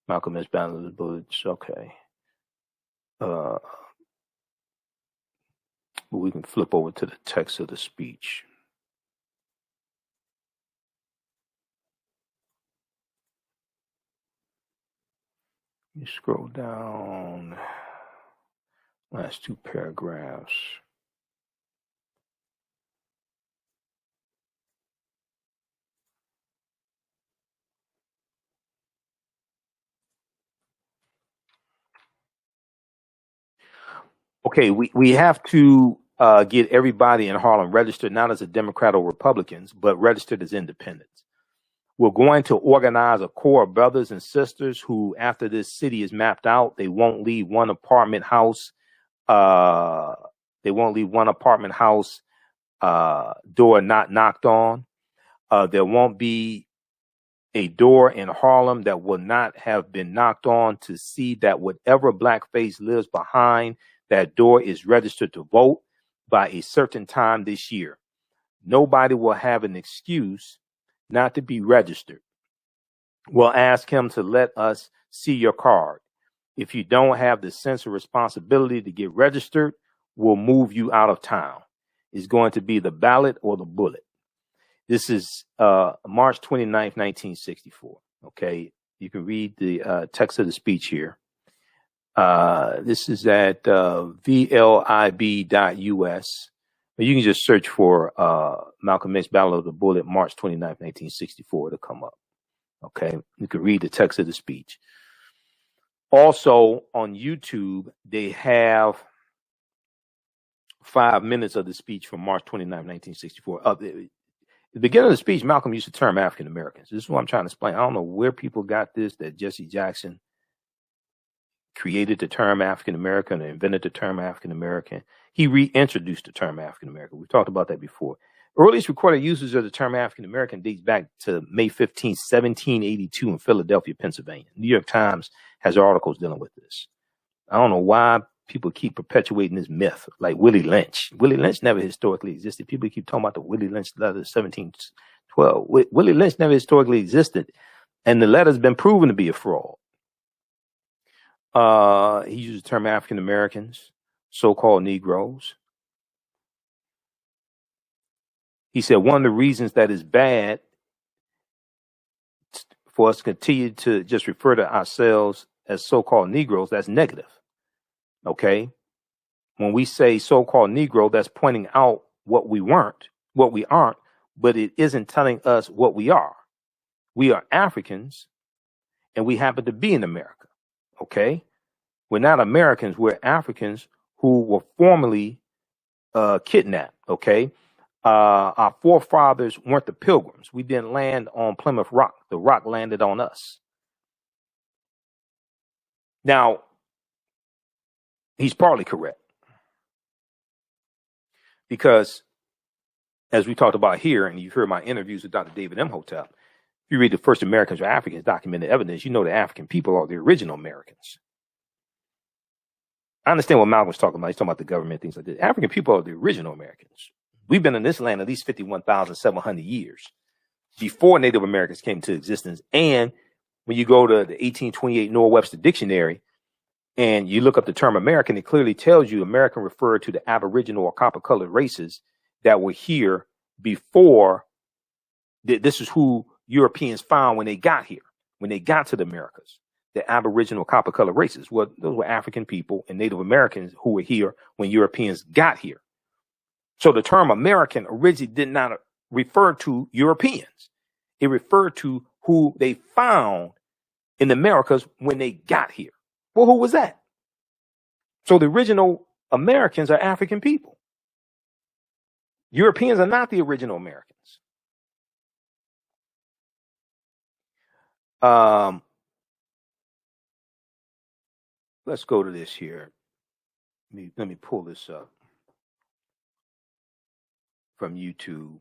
Malcolm S. Ballot of the Bullets. Okay. But we can flip over to the text of the speech. You scroll down. Last two paragraphs. Okay, we have to get everybody in Harlem registered, not as a Democrat or Republicans, but registered as independents. We're going to organize a core of brothers and sisters who, after this city is mapped out, they won't leave one apartment house. They won't leave one apartment house door not knocked on. There won't be a door in Harlem that will not have been knocked on to see that whatever black face lives behind that door is registered to vote by a certain time this year. Nobody will have an excuse not to be registered. We'll ask him to let us see your card. If you don't have the sense of responsibility to get registered, we'll move you out of town. It's going to be the ballot or the bullet. This is March 29th, 1964. Okay, you can read the text of the speech here. This is at VLIB.us. You can just search for Malcolm X Ballot of the Bullet, March 29th, 1964. It'll come up. Okay, you can read the text of the speech. Also on YouTube, they have 5 minutes of the speech from March 29th, 1964. At the beginning of the speech, Malcolm used the term African Americans. This is what I'm trying to explain. I don't know where people got this, that Jesse Jackson created the term African American or invented the term African American. He reintroduced the term African American. We've talked about that before. Earliest recorded usage of the term African American dates back to May 15, 1782 in Philadelphia, Pennsylvania. New York Times has articles dealing with this. I don't know why people keep perpetuating this myth, like Willie Lynch. Willie Lynch never historically existed. People keep talking about the Willie Lynch letter of 1712. Willie Lynch never historically existed, and the letter's been proven to be a fraud. He used the term African Americans, so-called Negroes. He said one of the reasons that is bad for us to continue to just refer to ourselves as so-called Negroes, that's negative. Okay? When we say so-called Negro, that's pointing out what we weren't, what we aren't, but it isn't telling us what we are. We are Africans, and we happen to be in America. Okay? We're not Americans, we're Africans who were formerly kidnapped. Okay? our forefathers weren't the Pilgrims. We didn't land on Plymouth Rock. The rock landed on us. Now, he's partly correct. Because, as we talked about here, and you've heard my interviews with Dr. David Imhotep, if you read The First Americans or Africans Documented Evidence, you know the African people are the original Americans. I understand what Malcolm was talking about. He's talking about the government, things like that. African people are the original Americans. We've been in this land at least 51,700 years before Native Americans came to existence. And when you go to the 1828 Noah Webster Dictionary and you look up the term American, it clearly tells you American referred to the Aboriginal or copper-colored races that were here before. This is who Europeans found when they got here, when they got to the Americas. The Aboriginal copper-colored races. Well, those were African people and Native Americans who were here when Europeans got here. So the term American originally did not refer to Europeans. It referred to who they found in the Americas when they got here. Well, who was that? So the original Americans are African people. Europeans are not the original Americans. Let's go to this here. Let me pull this up from YouTube.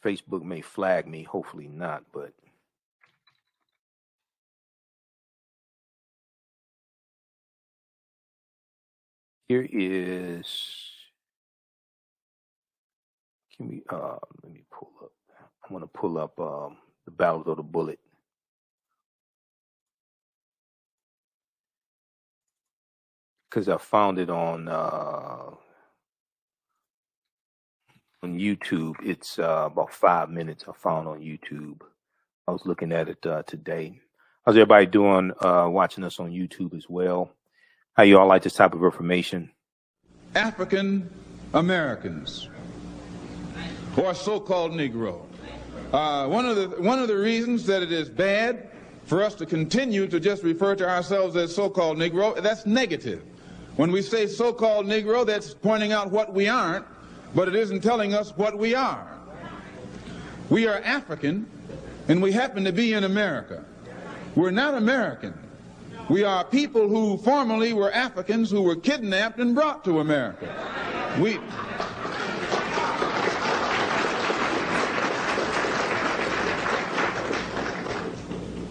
Facebook may flag me, hopefully not, but here is, let me pull up. I'm going to pull up the Ballot of the Bullet. Because I found it on YouTube. It's about 5 minutes I found on YouTube. I was looking at it today. How's everybody doing watching us on YouTube as well? How you all like this type of information? African Americans, or so-called Negro. One of the reasons that it is bad for us to continue to just refer to ourselves as so-called Negro, that's negative. When we say so-called Negro, that's pointing out what we aren't, but it isn't telling us what we are. We are African, and we happen to be in America. We're not American. We are people who formerly were Africans who were kidnapped and brought to America.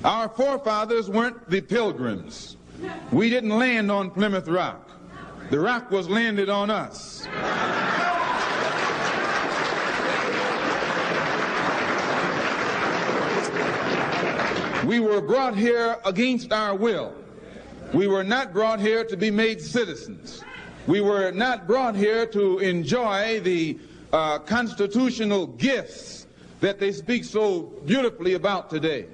Our forefathers weren't the Pilgrims. We didn't land on Plymouth Rock. The rock was landed on us. We were brought here against our will. We were not brought here to be made citizens. We were not brought here to enjoy the constitutional gifts that they speak so beautifully about today.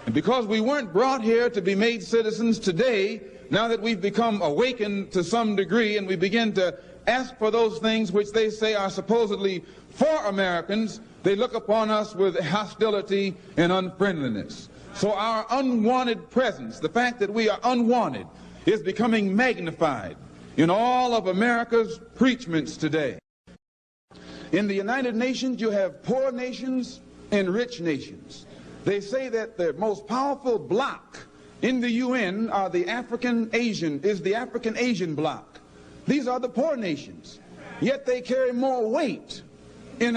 And because we weren't brought here to be made citizens today, now that we've become awakened to some degree and we begin to ask for those things which they say are supposedly for Americans, they look upon us with hostility and unfriendliness. So our unwanted presence, the fact that we are unwanted, is becoming magnified in all of America's preachments today. In the United Nations, you have poor nations and rich nations. They say that the most powerful bloc in the UN are the African Asian bloc. These are the poor nations. Yet they carry more weight in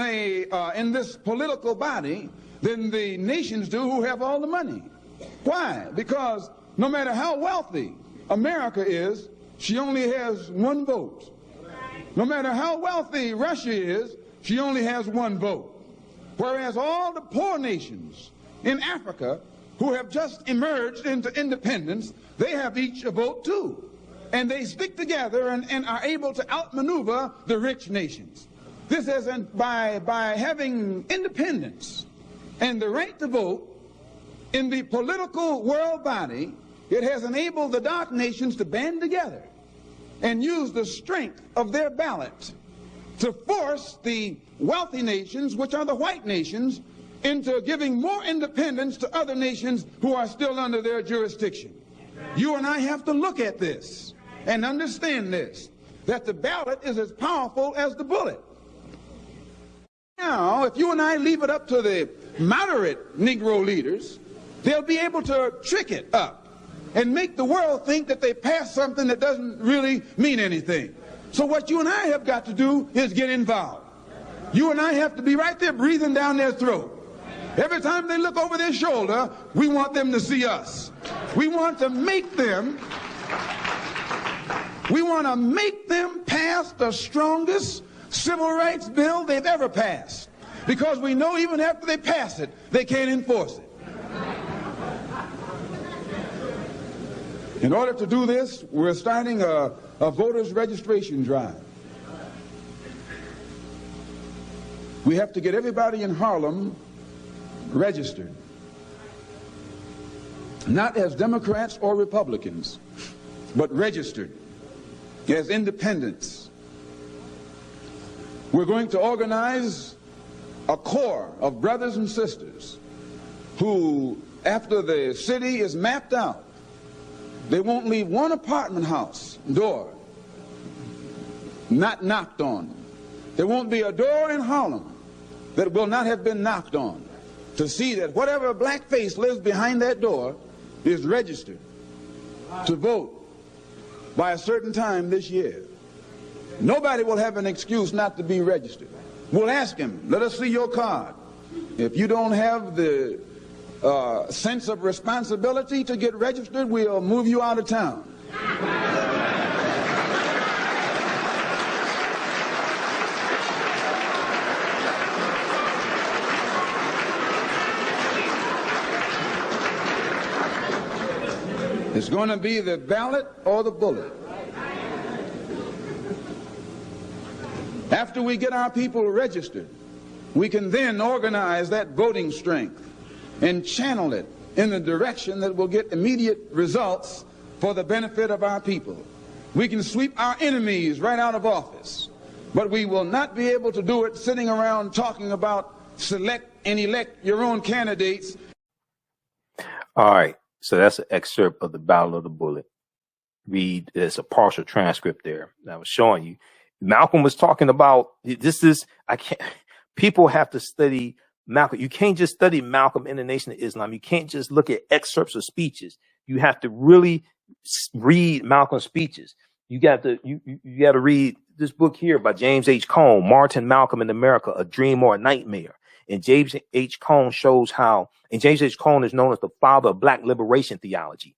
this political body than the nations do who have all the money. Why? Because no matter how wealthy America is, she only has one vote. No matter how wealthy Russia is, she only has one vote. Whereas all the poor nations in Africa who have just emerged into independence, they have each a vote too. And they stick together and are able to outmaneuver the rich nations. This is by having independence and the right to vote in the political world body, it has enabled the dark nations to band together and use the strength of their ballot to force the wealthy nations, which are the white nations, into giving more independence to other nations who are still under their jurisdiction. You and I have to look at this and understand this. that the ballot is as powerful as the bullet. Now, if you and I leave it up to the moderate Negro leaders, they'll be able to trick it up and make the world think that they passed something that doesn't really mean anything. So what you and I have got to do is get involved. You and I have to be right there breathing down their throat. Every time they look over their shoulder, we want them to see us. We want to make them pass the strongest civil rights bill they've ever passed. Because we know even after they pass it, they can't enforce it. In order to do this, we're starting a voters registration drive. We have to get everybody in Harlem registered. Not as Democrats or Republicans, but registered as independents. We're going to organize a corps of brothers and sisters who, after the city is mapped out, they won't leave one apartment house door not knocked on. There won't be a door in Harlem that will not have been knocked on to see that whatever black face lives behind that door is registered to vote by a certain time this year. Nobody will have an excuse not to be registered. We'll ask him, let us see your card. If you don't have the sense of responsibility to get registered, we'll move you out of town. It's going to be the ballot or the bullet. After we get our people registered, we can then organize that voting strength and channel it in the direction that will get immediate results for the benefit of our people. We can sweep our enemies right out of office, but we will not be able to do it sitting around talking about select and elect your own candidates. All right. So that's an excerpt of the Ballot of the Bullet. There's a partial transcript there that I was showing you. Malcolm was talking about people have to study Malcolm. You can't just study Malcolm in the Nation of Islam. You can't just look at excerpts of speeches. You have to really read Malcolm's speeches. You got to read this book here by James H. Cone, Martin Malcolm in America, A Dream or a Nightmare. And James H. Cone shows how, and James H. Cone is known as the father of black liberation theology.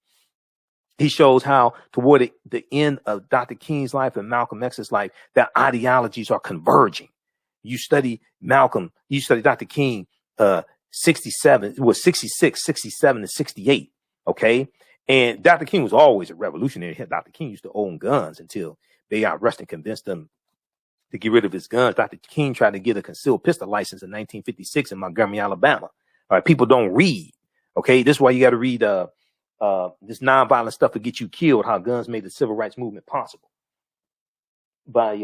He shows how toward the end of Dr. King's life and Malcolm X's life, their ideologies are converging. You study Malcolm, you study Dr. King, 66, 67, and 68. Okay. And Dr. King was always a revolutionary. Dr. King used to own guns until they arrested and convinced him to get rid of his guns. Dr. King tried to get a concealed pistol license in 1956 in Montgomery, Alabama. All right. People don't read. Okay. This is why you got to read, this nonviolent stuff to get you killed, how guns made the civil rights movement possible, by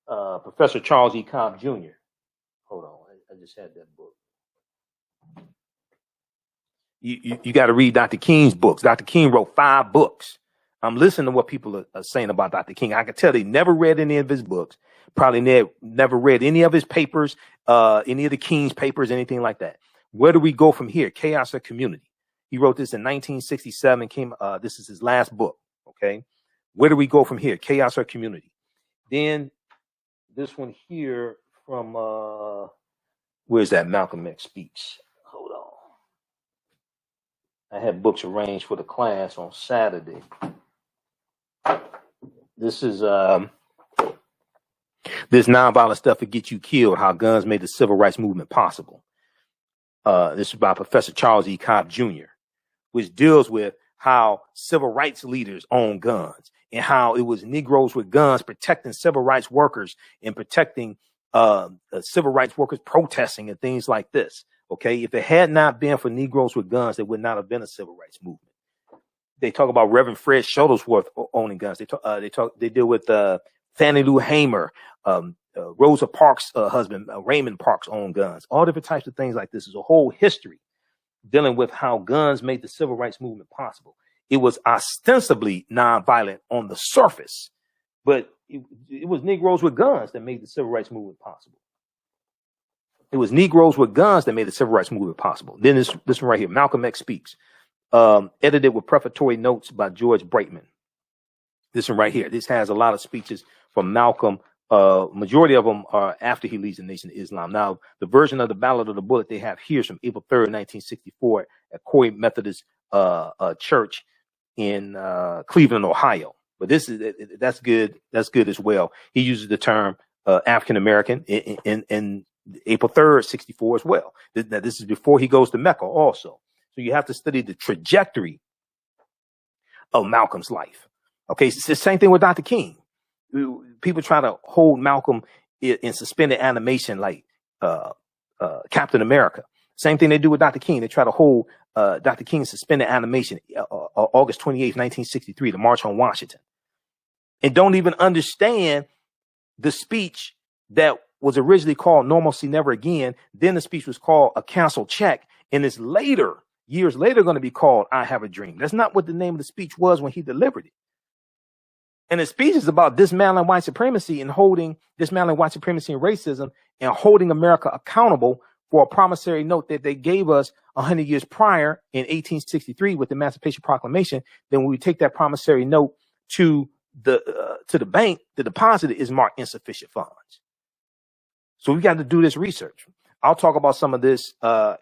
Professor Charles E. Cobb Jr. Hold on, I just had that book. You got to read Dr. King's books. Dr. King wrote 5 books. I'm listening to what people are saying about Dr. King. I can tell they never read any of his books, probably never read any of his papers, any of the King's papers, anything like that. Where do we go from here? Chaos or Community? He wrote this in 1967. This is his last book. Okay. Where do we go from here? Chaos or Community? Then this one here from, where's that Malcolm X speech? Hold on. I had books arranged for the class on Saturday. This is, this nonviolent stuff to get you killed, how guns made the civil rights movement possible. This is by Professor Charles E. Cobb Jr., which deals with how civil rights leaders own guns and how it was Negroes with guns protecting civil rights workers and protecting civil rights workers protesting and things like this. Okay, if it had not been for Negroes with guns, there would not have been a civil rights movement. They talk about Reverend Fred Shuttlesworth owning guns. They deal with Fannie Lou Hamer, Rosa Parks' husband, Raymond Parks, owned guns. All different types of things like this. Is a whole history dealing with how guns made the civil rights movement possible. it was ostensibly nonviolent on the surface, but it was Negroes with guns that made the civil rights movement possible. It was Negroes with guns that made the civil rights movement possible. Then this one right here, Malcolm X Speaks, edited with prefatory notes by George Brightman. This one right here. This has a lot of speeches from Malcolm. Majority of them are after he leaves the Nation of Islam. Now, the version of the Ballot of the Bullet they have here is from April 3rd, 1964 at Corey Methodist Church in Cleveland, Ohio. But that's good. That's good as well. He uses the term African American in April 3rd, 64 as well. Now, this is before he goes to Mecca also. So you have to study the trajectory of Malcolm's life. Okay, it's the same thing with Dr. King. People try to hold Malcolm in suspended animation like Captain America. Same thing they do with Dr. King. They try to hold Dr. King in suspended animation August 28th, 1963, the March on Washington. And don't even understand the speech that was originally called Normalcy Never Again. Then the speech was called A Canceled Check. And it's later, years later, going to be called I Have a Dream. That's not what the name of the speech was when he delivered it. And the speech is about dismantling white supremacy and dismantling white supremacy and racism and holding America accountable for a promissory note that they gave us 100 years prior in 1863 with the Emancipation Proclamation. Then when we take that promissory note to the bank, the deposit is marked insufficient funds. So we got to do this research. I'll talk about some of this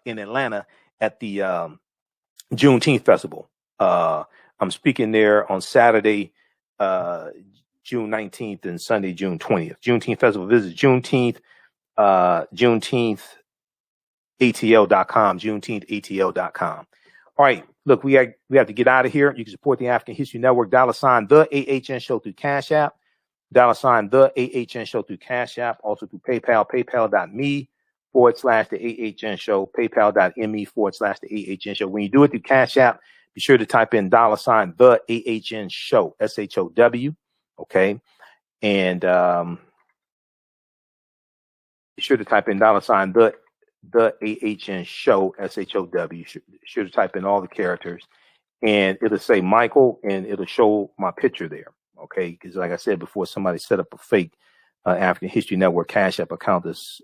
in Atlanta at the Juneteenth Festival. I'm speaking there on Saturday, June 19th and Sunday, June 20th. Juneteenth Festival. Visit Juneteenth, JuneteenthATL.com, JuneteenthATL.com. All right, look, we have to get out of here. You can support the African History Network, $, the AHN Show through Cash App, $, the AHN Show through Cash App, also through PayPal, paypal.me/the AHN Show, paypal.me/the AHN Show. When you do it through Cash App, be sure to type in $, the AHN Show, SHOW. Okay. And be sure to type in $, the AHN Show, SHOW. Be sure to type in all the characters and it'll say Michael and it'll show my picture there. Okay. Because like I said before, somebody set up a fake African History Network Cash App account that's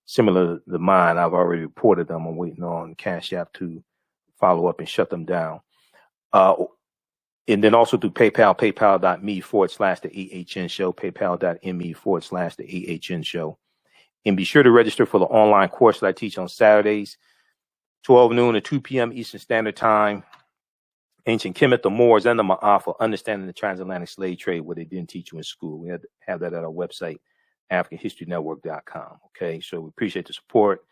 similar to mine. I've already reported them. I'm waiting on Cash App to follow up and shut them down. And then also through PayPal, paypal.me/the AHN Show, paypal.me/the AHN Show. And be sure to register for the online course that I teach on Saturdays, 12 noon to 2 p.m. Eastern Standard Time. Ancient Kemet, the Moors, and the Ma'afa, Understanding the Transatlantic Slave Trade, what they didn't teach you in school. We have that at our website, AfricanHistoryNetwork.com. Okay, so we appreciate the support.